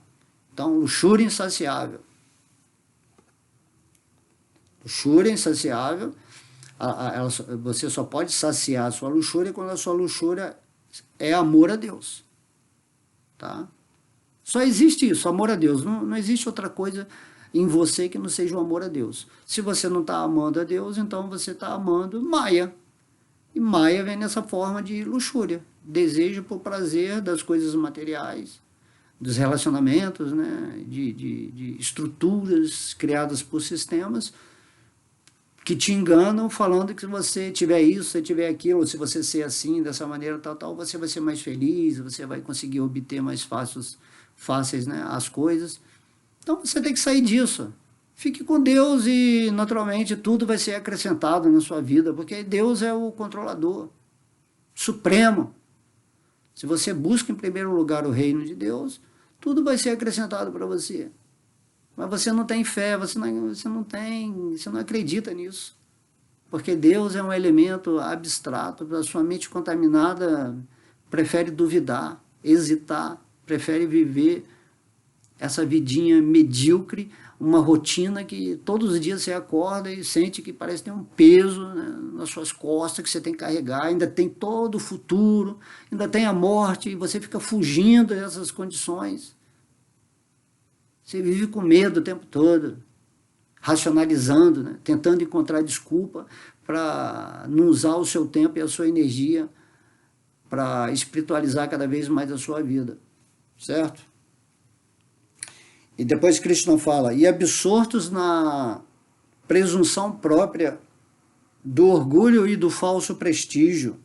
Então, luxúria insaciável. Luxúria insaciável, você só pode saciar a sua luxúria quando a sua luxúria é amor a Deus. Tá? Só existe isso, amor a Deus. Não existe outra coisa em você que não seja o amor a Deus. Se você não está amando a Deus, então você está amando Maya. E Maya vem nessa forma de luxúria, desejo por prazer das coisas materiais, dos relacionamentos, né, de estruturas criadas por sistemas que te enganam falando que se você tiver isso, se tiver aquilo, se você ser assim, dessa maneira, tal, você vai ser mais feliz, você vai conseguir obter mais fáceis, né, as coisas. Então você tem que sair disso. Fique com Deus e naturalmente tudo vai ser acrescentado na sua vida, porque Deus é o controlador supremo. Se você busca em primeiro lugar o reino de Deus, tudo vai ser acrescentado para você. Mas você não tem fé, você não acredita nisso. Porque Deus é um elemento abstrato, a sua mente contaminada prefere duvidar, hesitar, prefere viver essa vidinha medíocre, uma rotina que todos os dias você acorda e sente que parece ter um peso, né, nas suas costas que você tem que carregar, ainda tem todo o futuro, ainda tem a morte, e você fica fugindo dessas condições. Você vive com medo o tempo todo, racionalizando, né, tentando encontrar desculpa para não usar o seu tempo e a sua energia para espiritualizar cada vez mais a sua vida, certo? E depois Krishna fala, e absortos na presunção própria do orgulho e do falso prestígio.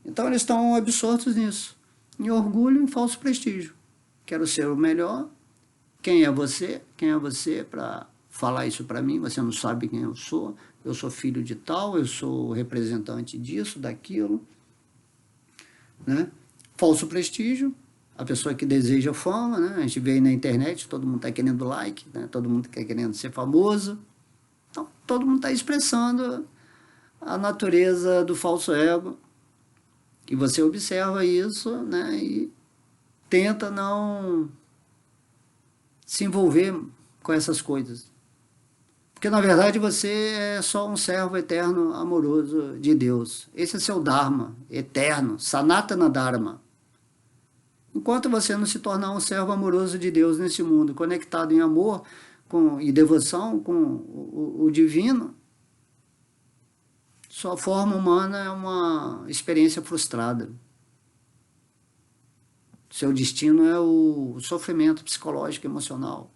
Então eles estão absortos nisso, em orgulho e em falso prestígio. quero ser o melhor. Quem é você? Quem é você para falar isso para mim? Você não sabe quem eu sou filho de tal, eu sou representante disso, daquilo, né? Falso prestígio, a pessoa que deseja fama, né? A gente vê aí na internet, todo mundo está querendo like, né? Todo mundo está querendo ser famoso, então todo mundo está expressando a natureza do falso ego, e você observa isso, né? E tenta não se envolver com essas coisas. Porque, na verdade, você é só um servo eterno, amoroso de Deus. Esse é seu Dharma, eterno, Sanatana Dharma. Enquanto você não se tornar um servo amoroso de Deus nesse mundo, conectado em amor e devoção com o divino, sua forma humana é uma experiência frustrada. Seu destino é o sofrimento psicológico e emocional,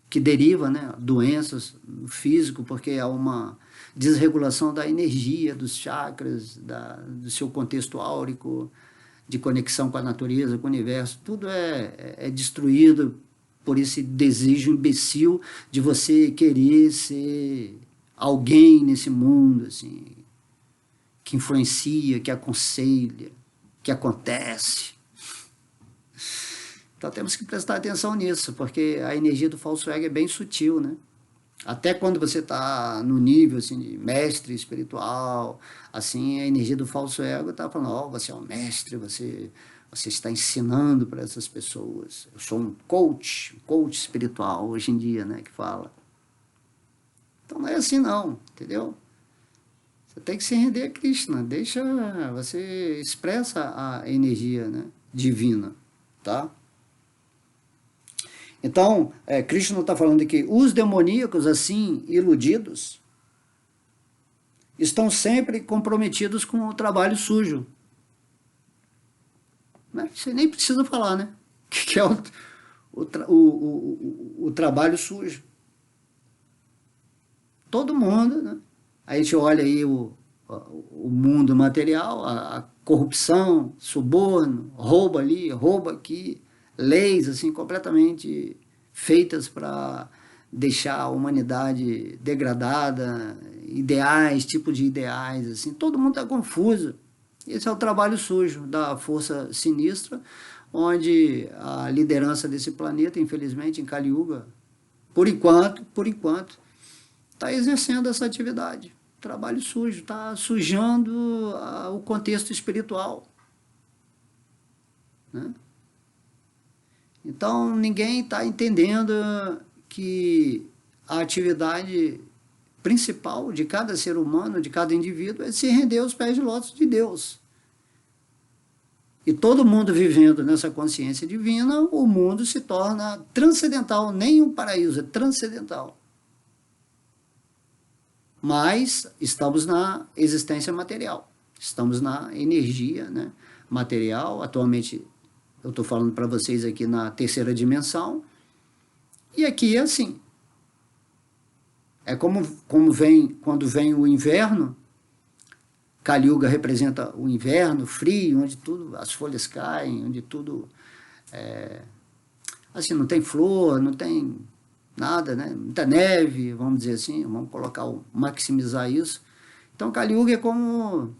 que deriva, né, doenças no físico, porque há uma desregulação da energia, dos chakras, do seu contexto áurico, de conexão com a natureza, com o universo. Tudo é destruído por esse desejo imbecil de você querer ser alguém nesse mundo, assim, que influencia, que aconselha, que acontece. Então temos que prestar atenção nisso, porque a energia do falso ego é bem sutil, né? Até quando você está no nível assim, de mestre espiritual, assim, a energia do falso ego está falando, ó, você é um mestre, você está ensinando para essas pessoas. Eu sou um coach espiritual hoje em dia, né, que fala. Então não é assim não, entendeu? Você tem que se render a Krishna, você expressa a energia, né, divina, tá? Então, Krishna está falando que os demoníacos, assim, iludidos, estão sempre comprometidos com o trabalho sujo. Você nem precisa falar, né? O que é o trabalho sujo? Todo mundo, né? A gente olha aí o mundo material, a corrupção, suborno, roubo ali, roubo aqui, leis assim completamente feitas para deixar a humanidade degradada, ideais, tipo de ideais, assim, todo mundo está confuso. Esse é o trabalho sujo da força sinistra, onde a liderança desse planeta, infelizmente, em Kali Yuga, por enquanto, está exercendo essa atividade. Trabalho sujo, está sujando o contexto espiritual, né? Então, ninguém está entendendo que a atividade principal de cada ser humano, de cada indivíduo, é se render aos pés de lótus de Deus. E todo mundo vivendo nessa consciência divina, o mundo se torna transcendental, nem um paraíso, é transcendental. Mas estamos na existência material, estamos na energia, né, material. Atualmente eu estou falando para vocês aqui na terceira dimensão, e aqui é assim. É quando vem o inverno, Kali Yuga representa o inverno frio, onde tudo, as folhas caem, onde tudo, assim, não tem flor, não tem nada, né? Muita neve, vamos dizer assim, vamos maximizar isso. Então, Kali Yuga é como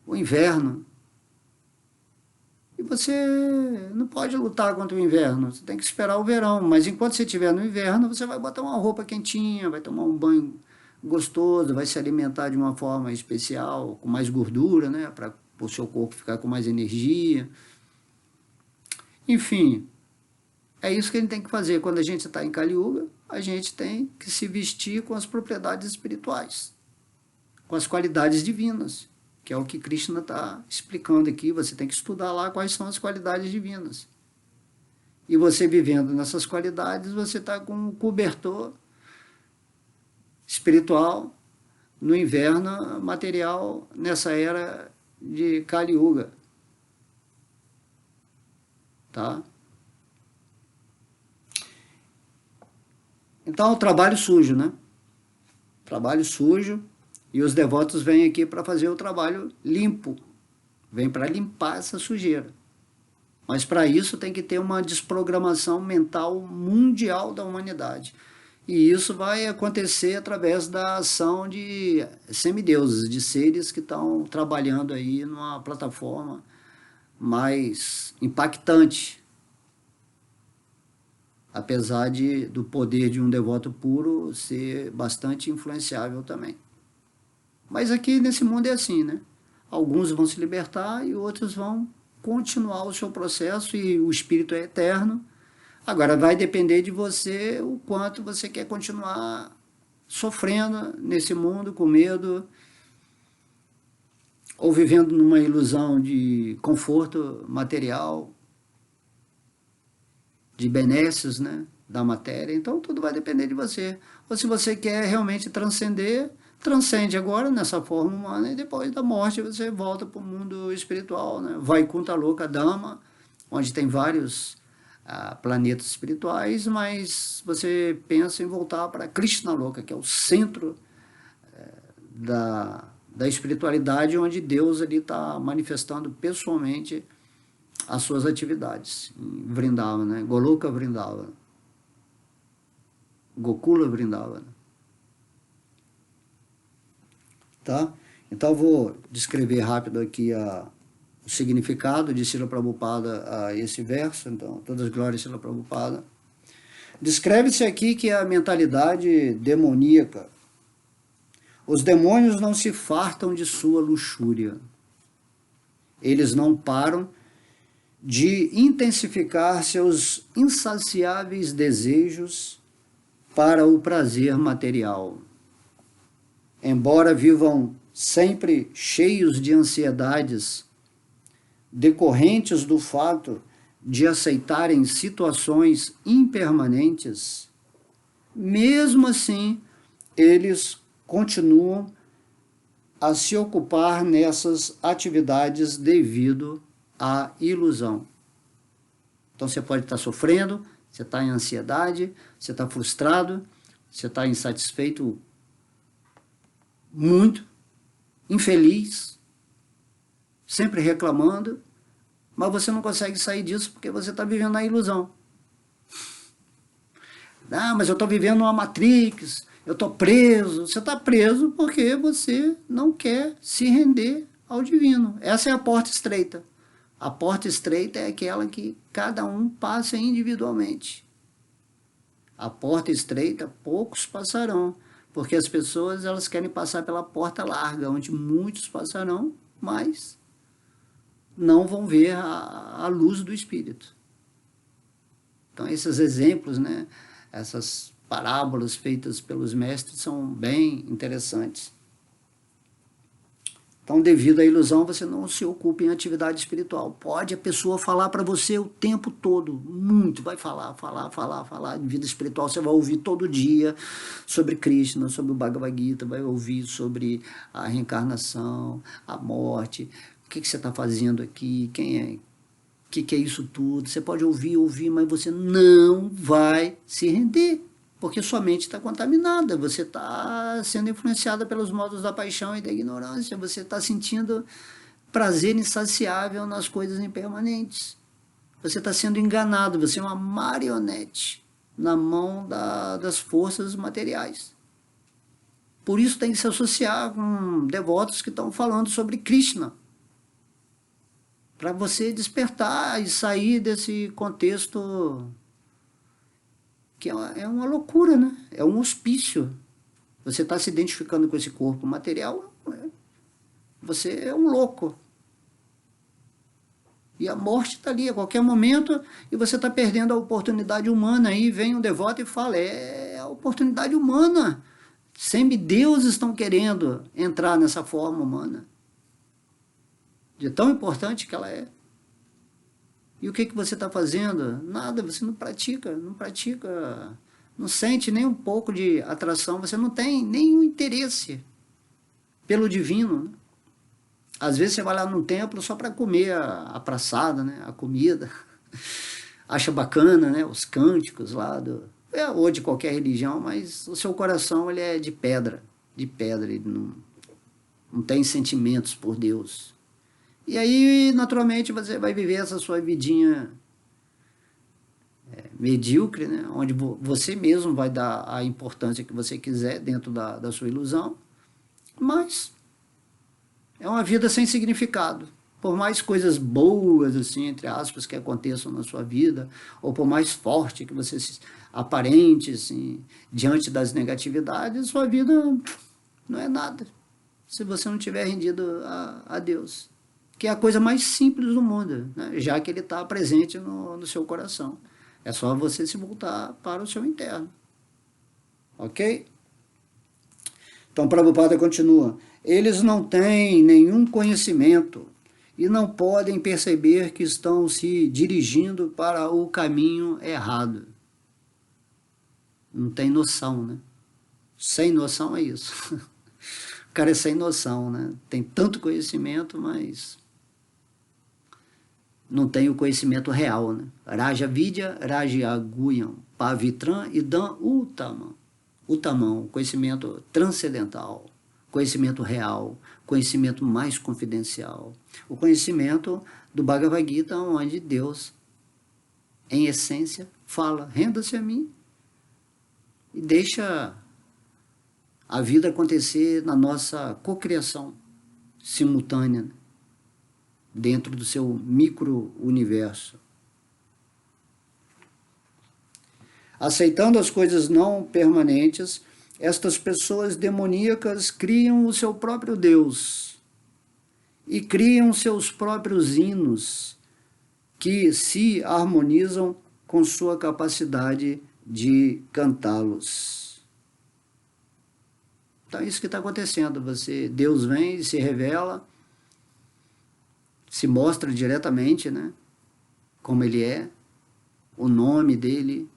o inverno. E você não pode lutar contra o inverno, você tem que esperar o verão. Mas enquanto você estiver no inverno, você vai botar uma roupa quentinha, vai tomar um banho gostoso, vai se alimentar de uma forma especial, com mais gordura, né? Para o seu corpo ficar com mais energia. Enfim, é isso que a gente tem que fazer. Quando a gente está em Kali Yuga, a gente tem que se vestir com as propriedades espirituais, com as qualidades divinas, que é o que Krishna está explicando aqui. Você tem que estudar lá quais são as qualidades divinas. E você vivendo nessas qualidades, você está com um cobertor espiritual no inverno material, nessa era de Kali Yuga. Tá? Então, o trabalho sujo, né? Trabalho sujo, e os devotos vêm aqui para fazer o trabalho limpo. Vêm para limpar essa sujeira. Mas para isso tem que ter uma desprogramação mental mundial da humanidade. E isso vai acontecer através da ação de semideuses, de seres que estão trabalhando aí numa plataforma mais impactante, apesar do poder de um devoto puro ser bastante influenciável também. Mas aqui nesse mundo é assim, né? Alguns vão se libertar e outros vão continuar o seu processo, e o espírito é eterno. Agora vai depender de você o quanto você quer continuar sofrendo nesse mundo com medo, ou vivendo numa ilusão de conforto material, de benesses, né, da matéria. Então tudo vai depender de você. Ou se você quer realmente transcender, transcende agora nessa forma humana, e depois da morte você volta para o mundo espiritual, né? Vaikuntha Loka Dhamma, onde tem vários planetas espirituais, mas você pensa em voltar para Krishna Loka, que é o centro da espiritualidade, onde Deus ali está manifestando pessoalmente as suas atividades em Vrindavan, né? Goloka Vrindavan, Gokula Vrindavan. Tá? Então eu vou descrever rápido aqui o significado de Srila Prabhupada a esse verso. Então, todas as glórias a Srila Prabhupada. Descreve-se aqui que a mentalidade demoníaca, os demônios não se fartam de sua luxúria. Eles não param de intensificar seus insaciáveis desejos para o prazer material. Embora vivam sempre cheios de ansiedades decorrentes do fato de aceitarem situações impermanentes, mesmo assim, eles continuam a se ocupar nessas atividades devido à ilusão. Então você pode estar sofrendo, você está em ansiedade, você está frustrado, você está insatisfeito muito, infeliz, sempre reclamando, mas você não consegue sair disso porque você está vivendo na ilusão. Ah, mas eu estou vivendo uma Matrix, eu estou preso. Você está preso porque você não quer se render ao divino. Essa é a porta estreita. A porta estreita é aquela que cada um passa individualmente. A porta estreita, poucos passarão, porque as pessoas elas querem passar pela porta larga, onde muitos passarão, mas não vão ver a luz do Espírito. Então esses exemplos, né, essas parábolas feitas pelos mestres são bem interessantes. Então, devido à ilusão, você não se ocupa em atividade espiritual. Pode a pessoa falar para você o tempo todo, muito, vai falar de vida espiritual, você vai ouvir todo dia sobre Krishna, sobre o Bhagavad Gita, vai ouvir sobre a reencarnação, a morte, o que você está fazendo aqui, quem é, o que é isso tudo. Você pode ouvir, mas você não vai se render, porque sua mente está contaminada, você está sendo influenciada pelos modos da paixão e da ignorância, você está sentindo prazer insaciável nas coisas impermanentes. Você está sendo enganado, você é uma marionete na mão das forças materiais. Por isso tem que se associar com devotos que estão falando sobre Krishna, para você despertar e sair desse contexto que é uma loucura, né? É um hospício. Você está se identificando com esse corpo material, você é um louco. E a morte está ali a qualquer momento, e você está perdendo a oportunidade humana. Aí vem um devoto e fala, é a oportunidade humana. Semideuses estão querendo entrar nessa forma humana, de tão importante que ela é. E o que você está fazendo? Nada, você não pratica, não sente nem um pouco de atração, você não tem nenhum interesse pelo divino, né? Às vezes você vai lá num templo só para comer a praçada, né? A comida, acha bacana, né? Os cânticos lá, ou de qualquer religião, mas o seu coração ele é de pedra, ele não tem sentimentos por Deus. E aí, naturalmente, você vai viver essa sua vidinha medíocre, né? Onde você mesmo vai dar a importância que você quiser dentro da sua ilusão, mas é uma vida sem significado. Por mais coisas boas, assim, entre aspas, que aconteçam na sua vida, ou por mais forte que você se aparente, assim, diante das negatividades, sua vida não é nada. Se você não tiver rendido a Deus, que é a coisa mais simples do mundo, né? Já que Ele está presente no seu coração. É só você se voltar para o seu interno. Ok? Então, Prabhupada continua. Eles não têm nenhum conhecimento e não podem perceber que estão se dirigindo para o caminho errado. Não tem noção, né? Sem noção é isso. O cara é sem noção, né? Tem tanto conhecimento, mas não tem o conhecimento real, né? Raja Vidya, Raja Aguyam, Pavitram e Dan Uttamam. Uttamam, conhecimento transcendental, conhecimento real, conhecimento mais confidencial. O conhecimento do Bhagavad Gita, onde Deus, em essência, fala, renda-se a mim e deixa a vida acontecer na nossa cocriação simultânea, né? Dentro do seu micro-universo. Aceitando as coisas não permanentes, estas pessoas demoníacas criam o seu próprio Deus e criam seus próprios hinos que se harmonizam com sua capacidade de cantá-los. Então é isso que está acontecendo. Deus vem e se revela, se mostra diretamente, né, como Ele é, o nome dEle,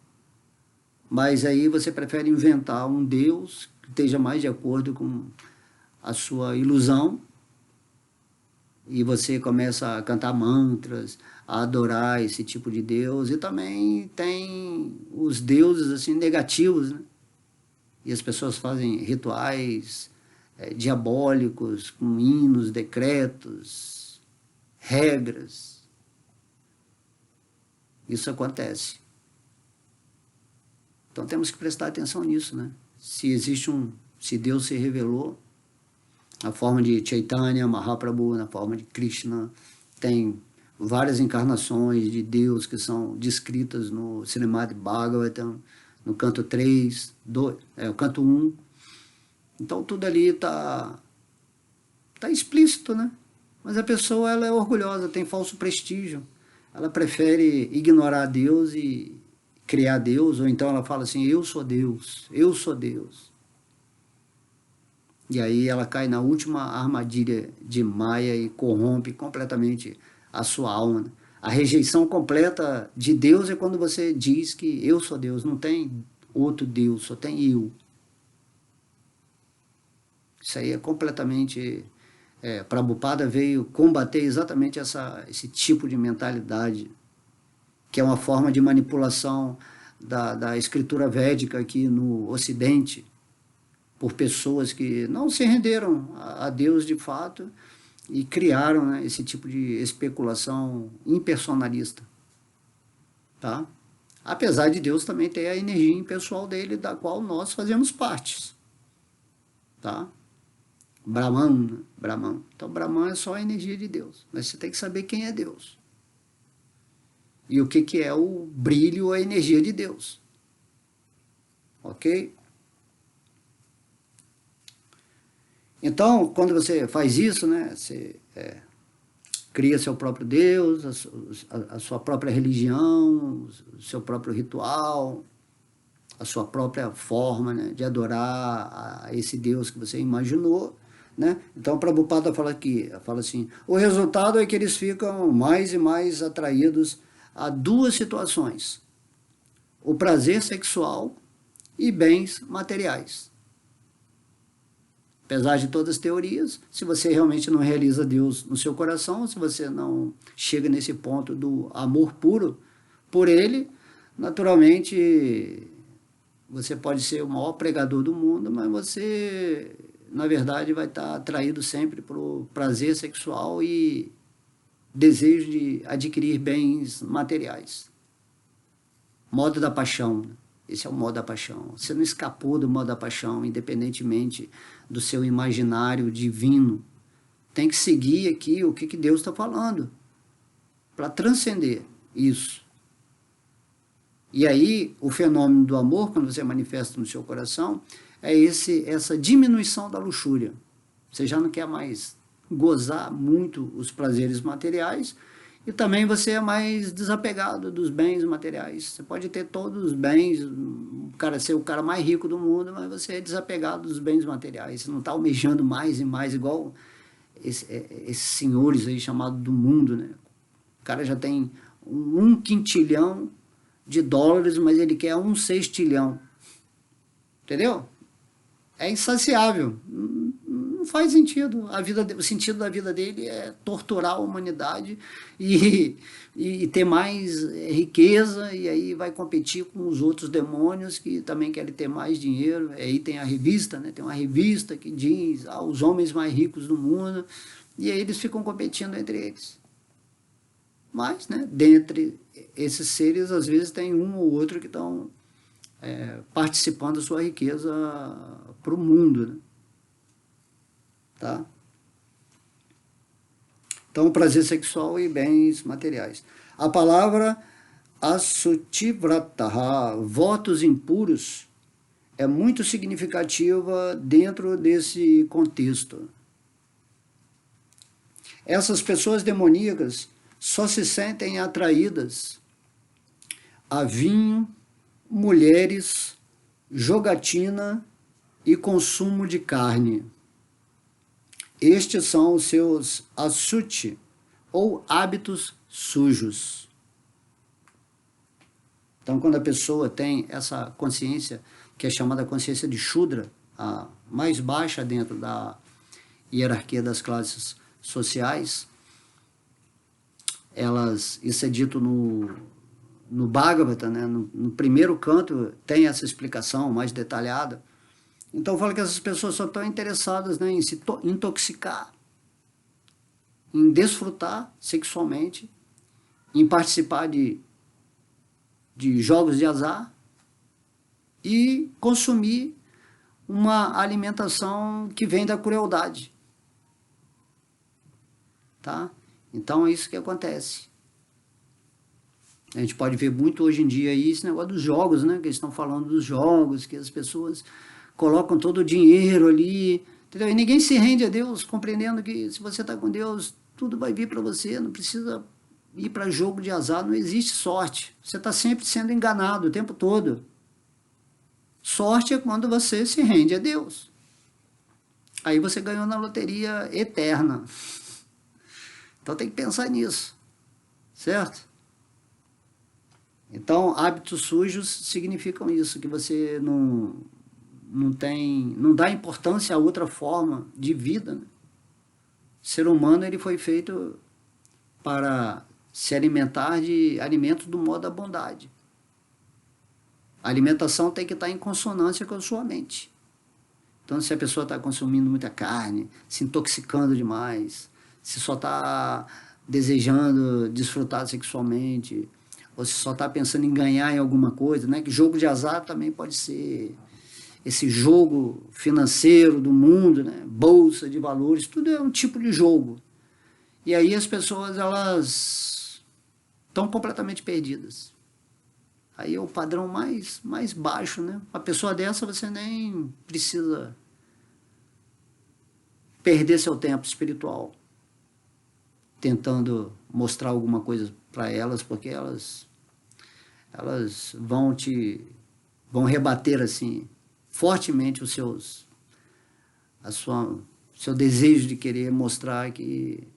mas aí você prefere inventar um Deus que esteja mais de acordo com a sua ilusão, e você começa a cantar mantras, a adorar esse tipo de Deus, e também tem os deuses assim negativos, né? E as pessoas fazem rituais diabólicos, com hinos, decretos, regras. Isso acontece. Então temos que prestar atenção nisso, né? Se Deus se revelou na forma de Chaitanya Mahaprabhu, na forma de Krishna, tem várias encarnações de Deus que são descritas no Srimad Bhagavatam, no canto 3, o canto 1. Então tudo ali está explícito, né? Mas a pessoa, ela é orgulhosa, tem falso prestígio. Ela prefere ignorar Deus e criar Deus, ou então ela fala assim, eu sou Deus, eu sou Deus. E aí ela cai na última armadilha de Maya e corrompe completamente a sua alma, né? A rejeição completa de Deus é quando você diz que eu sou Deus, não tem outro Deus, só tem eu. Isso aí é completamente... Prabhupada veio combater exatamente esse tipo de mentalidade, que é uma forma de manipulação da escritura védica aqui no Ocidente, por pessoas que não se renderam a Deus de fato e criaram, né, esse tipo de especulação impersonalista. Tá? Apesar de Deus também ter a energia impessoal dele, da qual nós fazemos parte. Tá? Brahman. Então, Brahman é só a energia de Deus. Mas você tem que saber quem é Deus. E o que é o brilho, a energia de Deus. Ok? Então, quando você faz isso, né, você cria seu próprio Deus, a sua própria religião, o seu próprio ritual, a sua própria forma, né, de adorar a esse Deus que você imaginou, né? Então, Prabhupada fala assim, o resultado é que eles ficam mais e mais atraídos a duas situações, o prazer sexual e bens materiais. Apesar de todas as teorias, se você realmente não realiza Deus no seu coração, se você não chega nesse ponto do amor puro por Ele, naturalmente você pode ser o maior pregador do mundo, mas você, na verdade, vai estar atraído sempre para o prazer sexual e desejo de adquirir bens materiais. Modo da paixão. Esse é o modo da paixão. Você não escapou do modo da paixão, independentemente do seu imaginário divino. Tem que seguir aqui o que Deus está falando, para transcender isso. E aí, o fenômeno do amor, quando você manifesta no seu coração, é essa diminuição da luxúria. Você já não quer mais gozar muito os prazeres materiais, e também você é mais desapegado dos bens materiais. Você pode ter todos os bens, o cara ser o cara mais rico do mundo, mas você é desapegado dos bens materiais. Você não está almejando mais e mais, igual esses senhores aí chamados do mundo, né? O cara já tem um quintilhão de dólares, mas ele quer um sextilhão. Entendeu? É insaciável. Não faz sentido. O sentido da vida dele é torturar a humanidade e ter mais riqueza, e aí vai competir com os outros demônios que também querem ter mais dinheiro. Aí tem a revista, né? Tem uma revista que diz os homens mais ricos do mundo, e aí eles ficam competindo entre eles. Mas, né, dentre esses seres, às vezes tem um ou outro que estão participando da sua riqueza para o mundo, né? Tá? Então, prazer sexual e bens materiais. A palavra asutivrataha, votos impuros, é muito significativa dentro desse contexto. Essas pessoas demoníacas só se sentem atraídas a vinho, mulheres, jogatina e consumo de carne. Estes são os seus asuti, ou hábitos sujos. Então, quando a pessoa tem essa consciência, que é chamada consciência de Shudra, a mais baixa dentro da hierarquia das classes sociais, isso é dito no Bhagavata, né? No primeiro canto tem essa explicação mais detalhada. Então fala que essas pessoas só estão interessadas, né, em se intoxicar, em desfrutar sexualmente, em participar de jogos de azar e consumir uma alimentação que vem da crueldade. Tá? Então é isso que acontece. A gente pode ver muito hoje em dia aí esse negócio dos jogos, né? Que eles estão falando dos jogos, que as pessoas colocam todo o dinheiro ali, entendeu? E ninguém se rende a Deus, compreendendo que se você está com Deus, tudo vai vir para você, não precisa ir para jogo de azar, não existe sorte. Você está sempre sendo enganado o tempo todo. Sorte é quando você se rende a Deus. Aí você ganhou na loteria eterna. Então tem que pensar nisso, certo? Então, hábitos sujos significam isso, que você não dá importância a outra forma de vida, né? O ser humano ele foi feito para se alimentar de alimentos do modo da bondade. A alimentação tem que estar em consonância com a sua mente. Então, se a pessoa está consumindo muita carne, se intoxicando demais, se só está desejando desfrutar sexualmente, ou se só está pensando em ganhar em alguma coisa, né? Que jogo de azar também pode ser esse jogo financeiro do mundo, né? Bolsa de valores, tudo é um tipo de jogo. E aí as pessoas, elas estão completamente perdidas. Aí é o padrão mais baixo, né? Uma pessoa dessa você nem precisa perder seu tempo espiritual tentando mostrar alguma coisa para elas, porque elas vão rebater assim fortemente seu desejo de querer mostrar que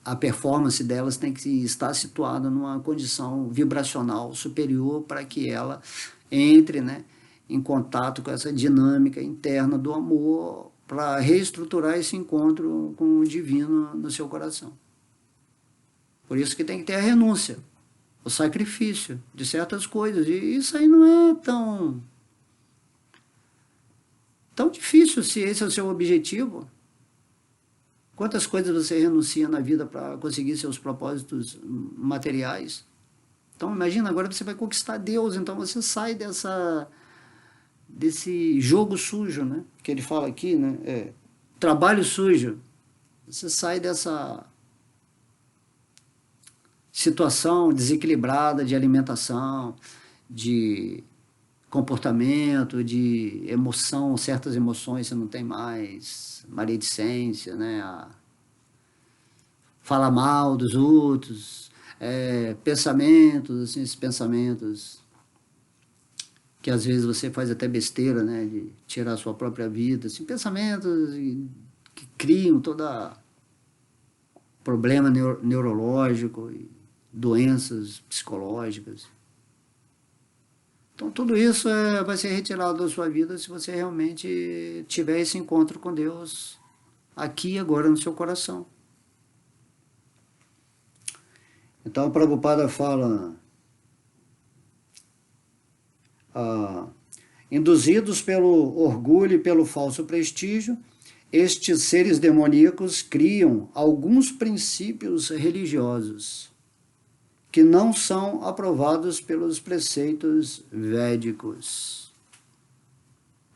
a performance delas tem que estar situada numa condição vibracional superior para que ela entre, né, em contato com essa dinâmica interna do amor, para reestruturar esse encontro com o divino no seu coração. Por isso que tem que ter a renúncia, o sacrifício de certas coisas. E isso aí não é tão difícil, se esse é o seu objetivo. Quantas coisas você renuncia na vida para conseguir seus propósitos materiais? Então imagina, agora você vai conquistar Deus, então você sai desse jogo sujo, né? Que ele fala aqui, né? Trabalho sujo. Você sai dessa situação desequilibrada de alimentação, de comportamento, de emoção, certas emoções você não tem mais, maledicência, né? Fala mal dos outros, pensamentos, assim, esses pensamentos que às vezes você faz até besteira, né? De tirar a sua própria vida, assim, pensamentos que criam toda problema neurológico e doenças psicológicas. Então tudo isso vai ser retirado da sua vida se você realmente tiver esse encontro com Deus aqui e agora no seu coração. Então o Prabhupada fala, induzidos pelo orgulho e pelo falso prestígio, estes seres demoníacos criam alguns princípios religiosos que não são aprovados pelos preceitos védicos.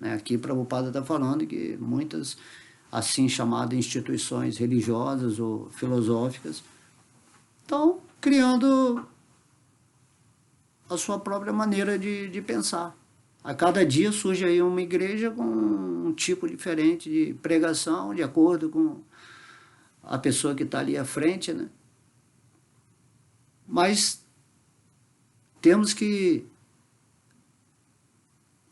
Aqui Prabhupada está falando que muitas assim chamadas instituições religiosas ou filosóficas estão criando a sua própria maneira de pensar. A cada dia surge aí uma igreja com um tipo diferente de pregação, de acordo com a pessoa que está ali à frente, né? Mas temos que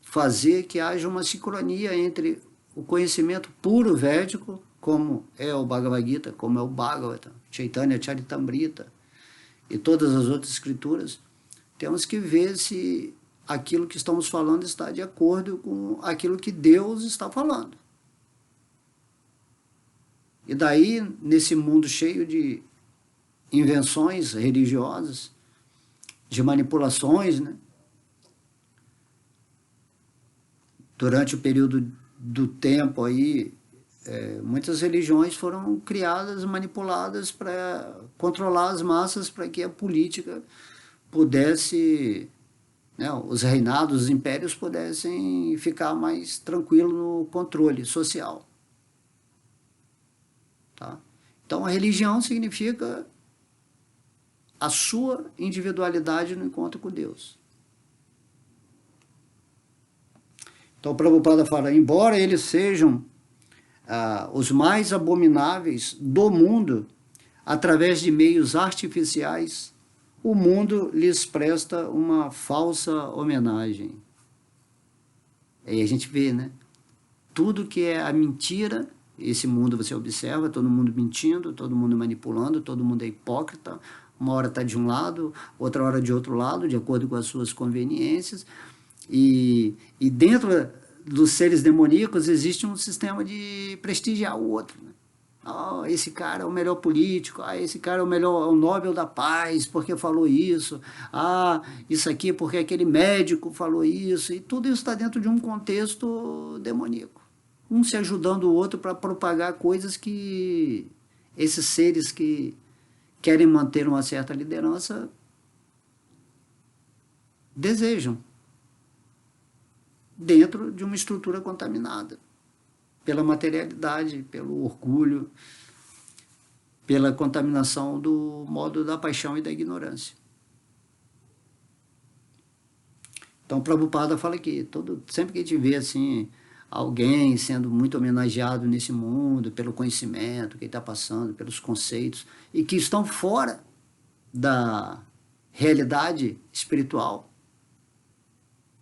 fazer que haja uma sincronia entre o conhecimento puro védico, como é o Bhagavad Gita, como é o Bhagavata, Chaitanya Charitamrita e todas as outras escrituras. Temos que ver se aquilo que estamos falando está de acordo com aquilo que Deus está falando. E daí, nesse mundo cheio de invenções religiosas, de manipulações, né? Durante o período do tempo aí, muitas religiões foram criadas, manipuladas para controlar as massas, para que a política pudesse, né, os reinados, os impérios pudessem ficar mais tranquilos no controle social. Tá? Então a religião significa a sua individualidade no encontro com Deus. Então o Prabhupada fala, embora eles sejam os mais abomináveis do mundo, através de meios artificiais, o mundo lhes presta uma falsa homenagem. Aí a gente vê, né? Tudo que é a mentira, esse mundo você observa, todo mundo mentindo, todo mundo manipulando, todo mundo é hipócrita, uma hora está de um lado, outra hora de outro lado, de acordo com as suas conveniências, e dentro dos seres demoníacos existe um sistema de prestigiar o outro, né? Oh, esse cara é o melhor político, esse cara é o Nobel da Paz, porque falou isso, isso aqui porque aquele médico falou isso, e tudo isso está dentro de um contexto demoníaco. Um se ajudando o outro para propagar coisas que esses seres que querem manter uma certa liderança desejam, dentro de uma estrutura contaminada pela materialidade, pelo orgulho, pela contaminação do modo da paixão e da ignorância. Então, Prabhupada fala que sempre que a gente vê assim, alguém sendo muito homenageado nesse mundo, pelo conhecimento que ele está passando, pelos conceitos, e que estão fora da realidade espiritual,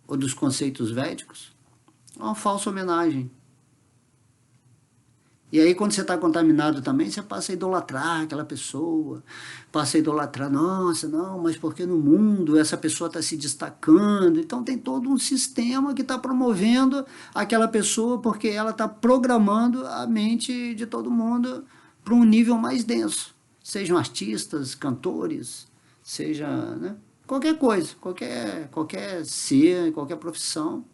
ou dos conceitos védicos, é uma falsa homenagem. E aí, quando você está contaminado também, você passa a idolatrar aquela pessoa, passa a idolatrar, nossa, não, mas porque no mundo essa pessoa está se destacando? Então tem todo um sistema que está promovendo aquela pessoa, porque ela está programando a mente de todo mundo para um nível mais denso. Sejam artistas, cantores, seja, né, qualquer coisa, qualquer ser, qualquer profissão,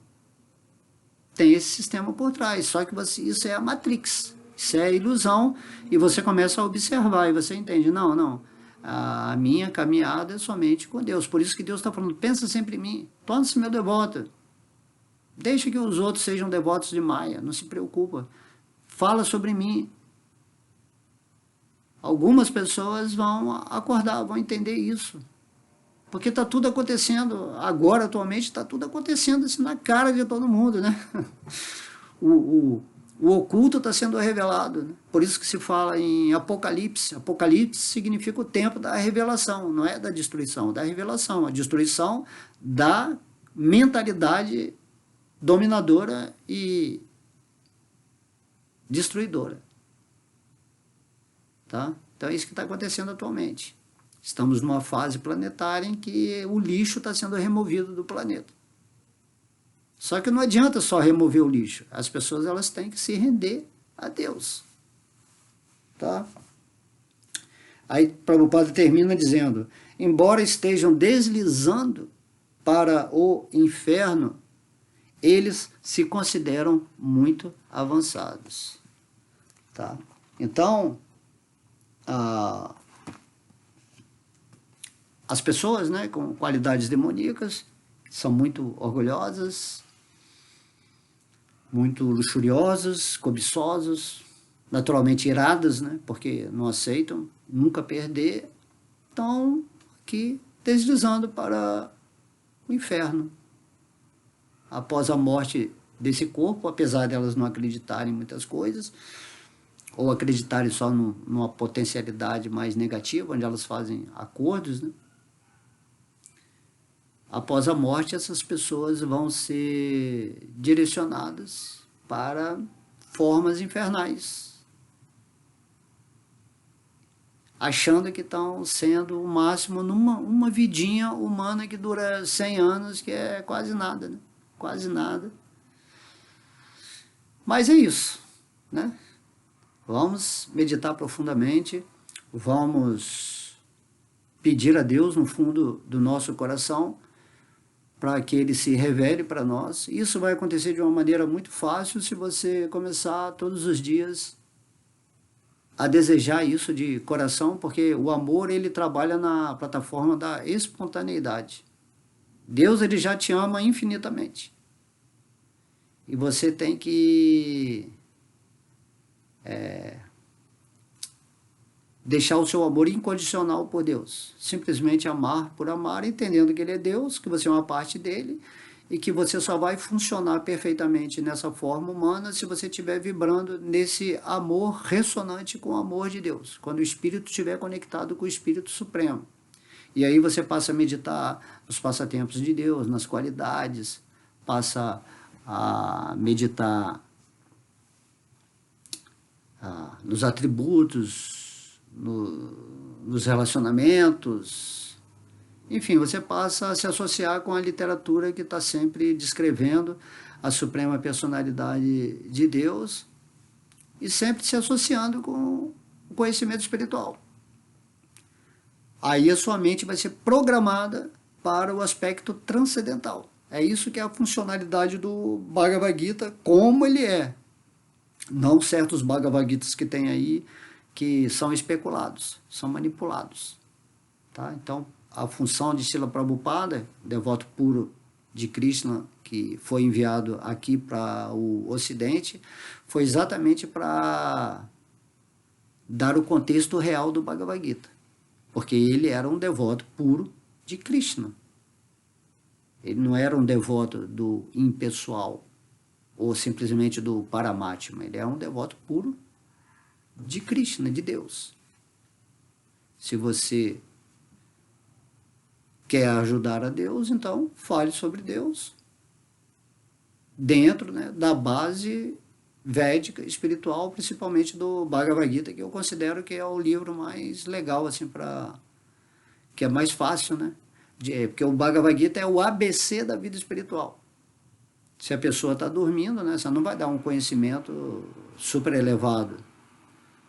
tem esse sistema por trás. Só que isso é a Matrix. Isso é ilusão, e você começa a observar, e você entende, não, a minha caminhada é somente com Deus. Por isso que Deus está falando, pensa sempre em mim, torne-se meu devoto. Deixa que os outros sejam devotos de Maia, não se preocupa. Fala sobre mim. Algumas pessoas vão acordar, vão entender isso. Porque está tudo acontecendo, agora, atualmente, está tudo acontecendo assim, na cara de todo mundo, né? O oculto está sendo revelado, né? Por isso que se fala em Apocalipse. Apocalipse significa o tempo da revelação, não é da destruição, da revelação. A destruição da mentalidade dominadora e destruidora. Tá? Então é isso que está acontecendo atualmente. Estamos numa fase planetária em que o lixo está sendo removido do planeta. Só que não adianta só remover o lixo. As pessoas elas têm que se render a Deus. Tá? Aí Prabhupada termina dizendo, embora estejam deslizando para o inferno, eles se consideram muito avançados. Tá? Então, as pessoas, né, com qualidades demoníacas são muito orgulhosas, muito luxuriosas, cobiçosas, naturalmente iradas, né, porque não aceitam nunca perder, estão aqui deslizando para o inferno. Após a morte desse corpo, apesar delas não acreditarem em muitas coisas, ou acreditarem só numa potencialidade mais negativa, onde elas fazem acordos, né? Após a morte, essas pessoas vão ser direcionadas para formas infernais, achando que estão sendo o máximo numa vidinha humana que dura 100 anos, que é quase nada, né? Quase nada. Mas é isso, né? Vamos meditar profundamente, vamos pedir a Deus no fundo do nosso coração para que Ele se revele para nós. Isso vai acontecer de uma maneira muito fácil se você começar todos os dias a desejar isso de coração, porque o amor ele trabalha na plataforma da espontaneidade. Deus ele já te ama infinitamente. E você tem que deixar o seu amor incondicional por Deus. Simplesmente amar por amar, entendendo que Ele é Deus, que você é uma parte dEle, e que você só vai funcionar perfeitamente nessa forma humana se você estiver vibrando nesse amor ressonante com o amor de Deus, quando o Espírito estiver conectado com o Espírito Supremo. E aí você passa a meditar nos passatempos de Deus, nas qualidades, passa a meditar nos atributos, nos relacionamentos. Enfim, você passa a se associar com a literatura que está sempre descrevendo a suprema personalidade de Deus e sempre se associando com o conhecimento espiritual. Aí a sua mente vai ser programada para o aspecto transcendental. É isso que é a funcionalidade do Bhagavad Gita, como ele é. Não certos Bhagavad Gitas que tem aí, que são especulados, são manipulados. Tá? Então, a função de Srila Prabhupada, devoto puro de Krishna, que foi enviado aqui para o Ocidente, foi exatamente para dar o contexto real do Bhagavad Gita. Porque ele era um devoto puro de Krishna. Ele não era um devoto do impessoal, ou simplesmente do Paramatma. Ele é um devoto puro de Krishna, de Deus. Se você quer ajudar a Deus, então fale sobre Deus dentro, né, da base védica, espiritual, principalmente do Bhagavad Gita, que eu considero que é o livro mais legal, assim, que é mais fácil, né? Porque o Bhagavad Gita é o ABC da vida espiritual. Se a pessoa está dormindo, né, você não vai dar um conhecimento super elevado.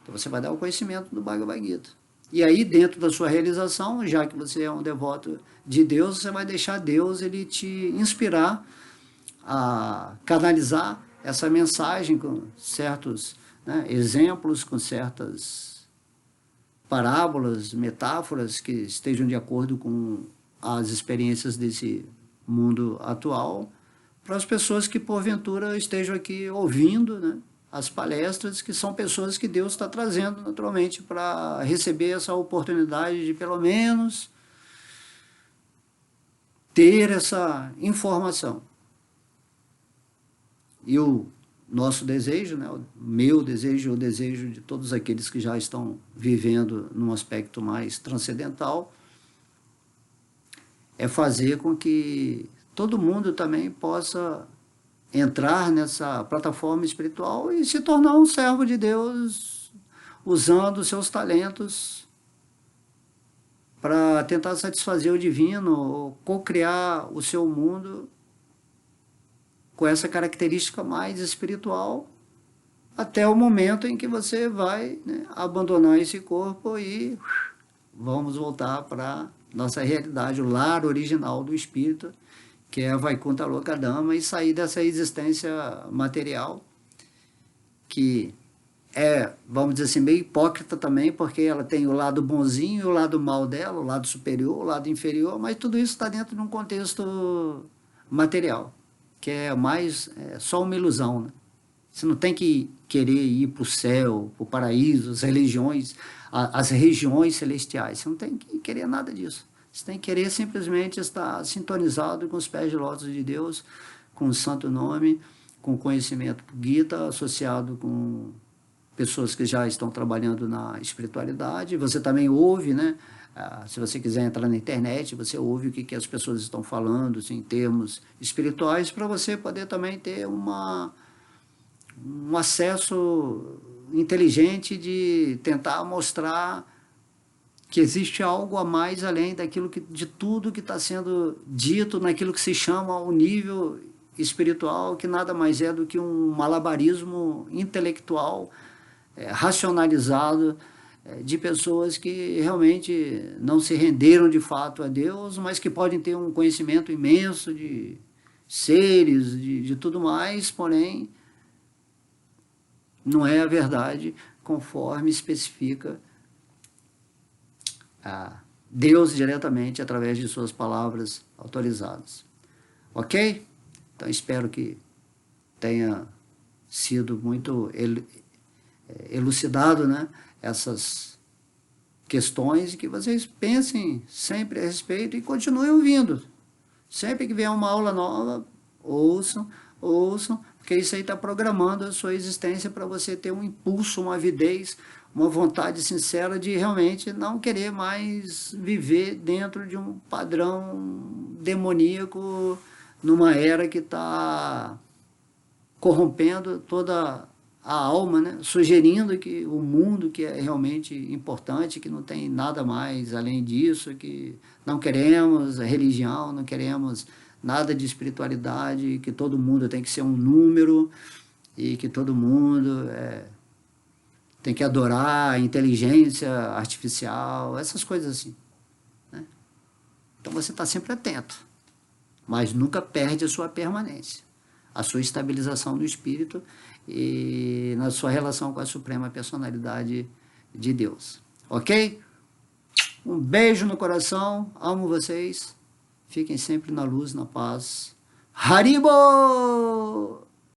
Então você vai dar o conhecimento do Bhagavad Gita. E aí, dentro da sua realização, já que você é um devoto de Deus, você vai deixar Deus ele te inspirar a canalizar essa mensagem com certos né, exemplos, com certas parábolas, metáforas que estejam de acordo com as experiências desse mundo atual, para as pessoas que porventura estejam aqui ouvindo, né, as palestras, que são pessoas que Deus está trazendo naturalmente para receber essa oportunidade de pelo menos ter essa informação. E o nosso desejo, né, o meu desejo, o desejo de todos aqueles que já estão vivendo num aspecto mais transcendental, é fazer com que todo mundo também possa entrar nessa plataforma espiritual e se tornar um servo de Deus, usando seus talentos para tentar satisfazer o divino, co-criar o seu mundo com essa característica mais espiritual, até o momento em que você vai, né, abandonar esse corpo e vamos voltar para nossa realidade, o lar original do espírito, que é a Vaikuntha Lokadama, e sair dessa existência material, que é, vamos dizer assim, meio hipócrita também, porque ela tem o lado bonzinho e o lado mal dela, o lado superior, o lado inferior, mas tudo isso está dentro de um contexto material, que é mais só uma ilusão, né? Você não tem que querer ir para o céu, para o paraíso, as regiões celestiais. Você não tem que querer nada disso. Você tem que querer simplesmente estar sintonizado com os pés de lótus de Deus, com o santo nome, com o conhecimento Gita, associado com pessoas que já estão trabalhando na espiritualidade. Você também ouve, né? Se você quiser entrar na internet, você ouve o que as pessoas estão falando, assim, em termos espirituais, para você poder também ter um acesso inteligente de tentar mostrar que existe algo a mais além daquilo de tudo que está sendo dito naquilo que se chama o nível espiritual, que nada mais é do que um malabarismo intelectual, racionalizado, de pessoas que realmente não se renderam de fato a Deus, mas que podem ter um conhecimento imenso de seres, de tudo mais, porém não é a verdade conforme especifica Deus diretamente através de suas palavras autorizadas. Ok? Então espero que tenha sido muito elucidado, né, essas questões, e que vocês pensem sempre a respeito e continuem ouvindo. Sempre que vier uma aula nova, ouçam, porque isso aí está programando a sua existência para você ter um impulso, uma avidez, uma vontade sincera de realmente não querer mais viver dentro de um padrão demoníaco, numa era que está corrompendo toda a alma, né? Sugerindo que o mundo que é realmente importante, que não tem nada mais além disso, que não queremos religião, não queremos nada de espiritualidade, que todo mundo tem que ser um número e que todo mundo tem que adorar a inteligência artificial, essas coisas assim, né? Então você está sempre atento, mas nunca perde a sua permanência, a sua estabilização do espírito e na sua relação com a suprema personalidade de Deus. Ok? Um beijo no coração, amo vocês, fiquem sempre na luz, na paz. Haribo!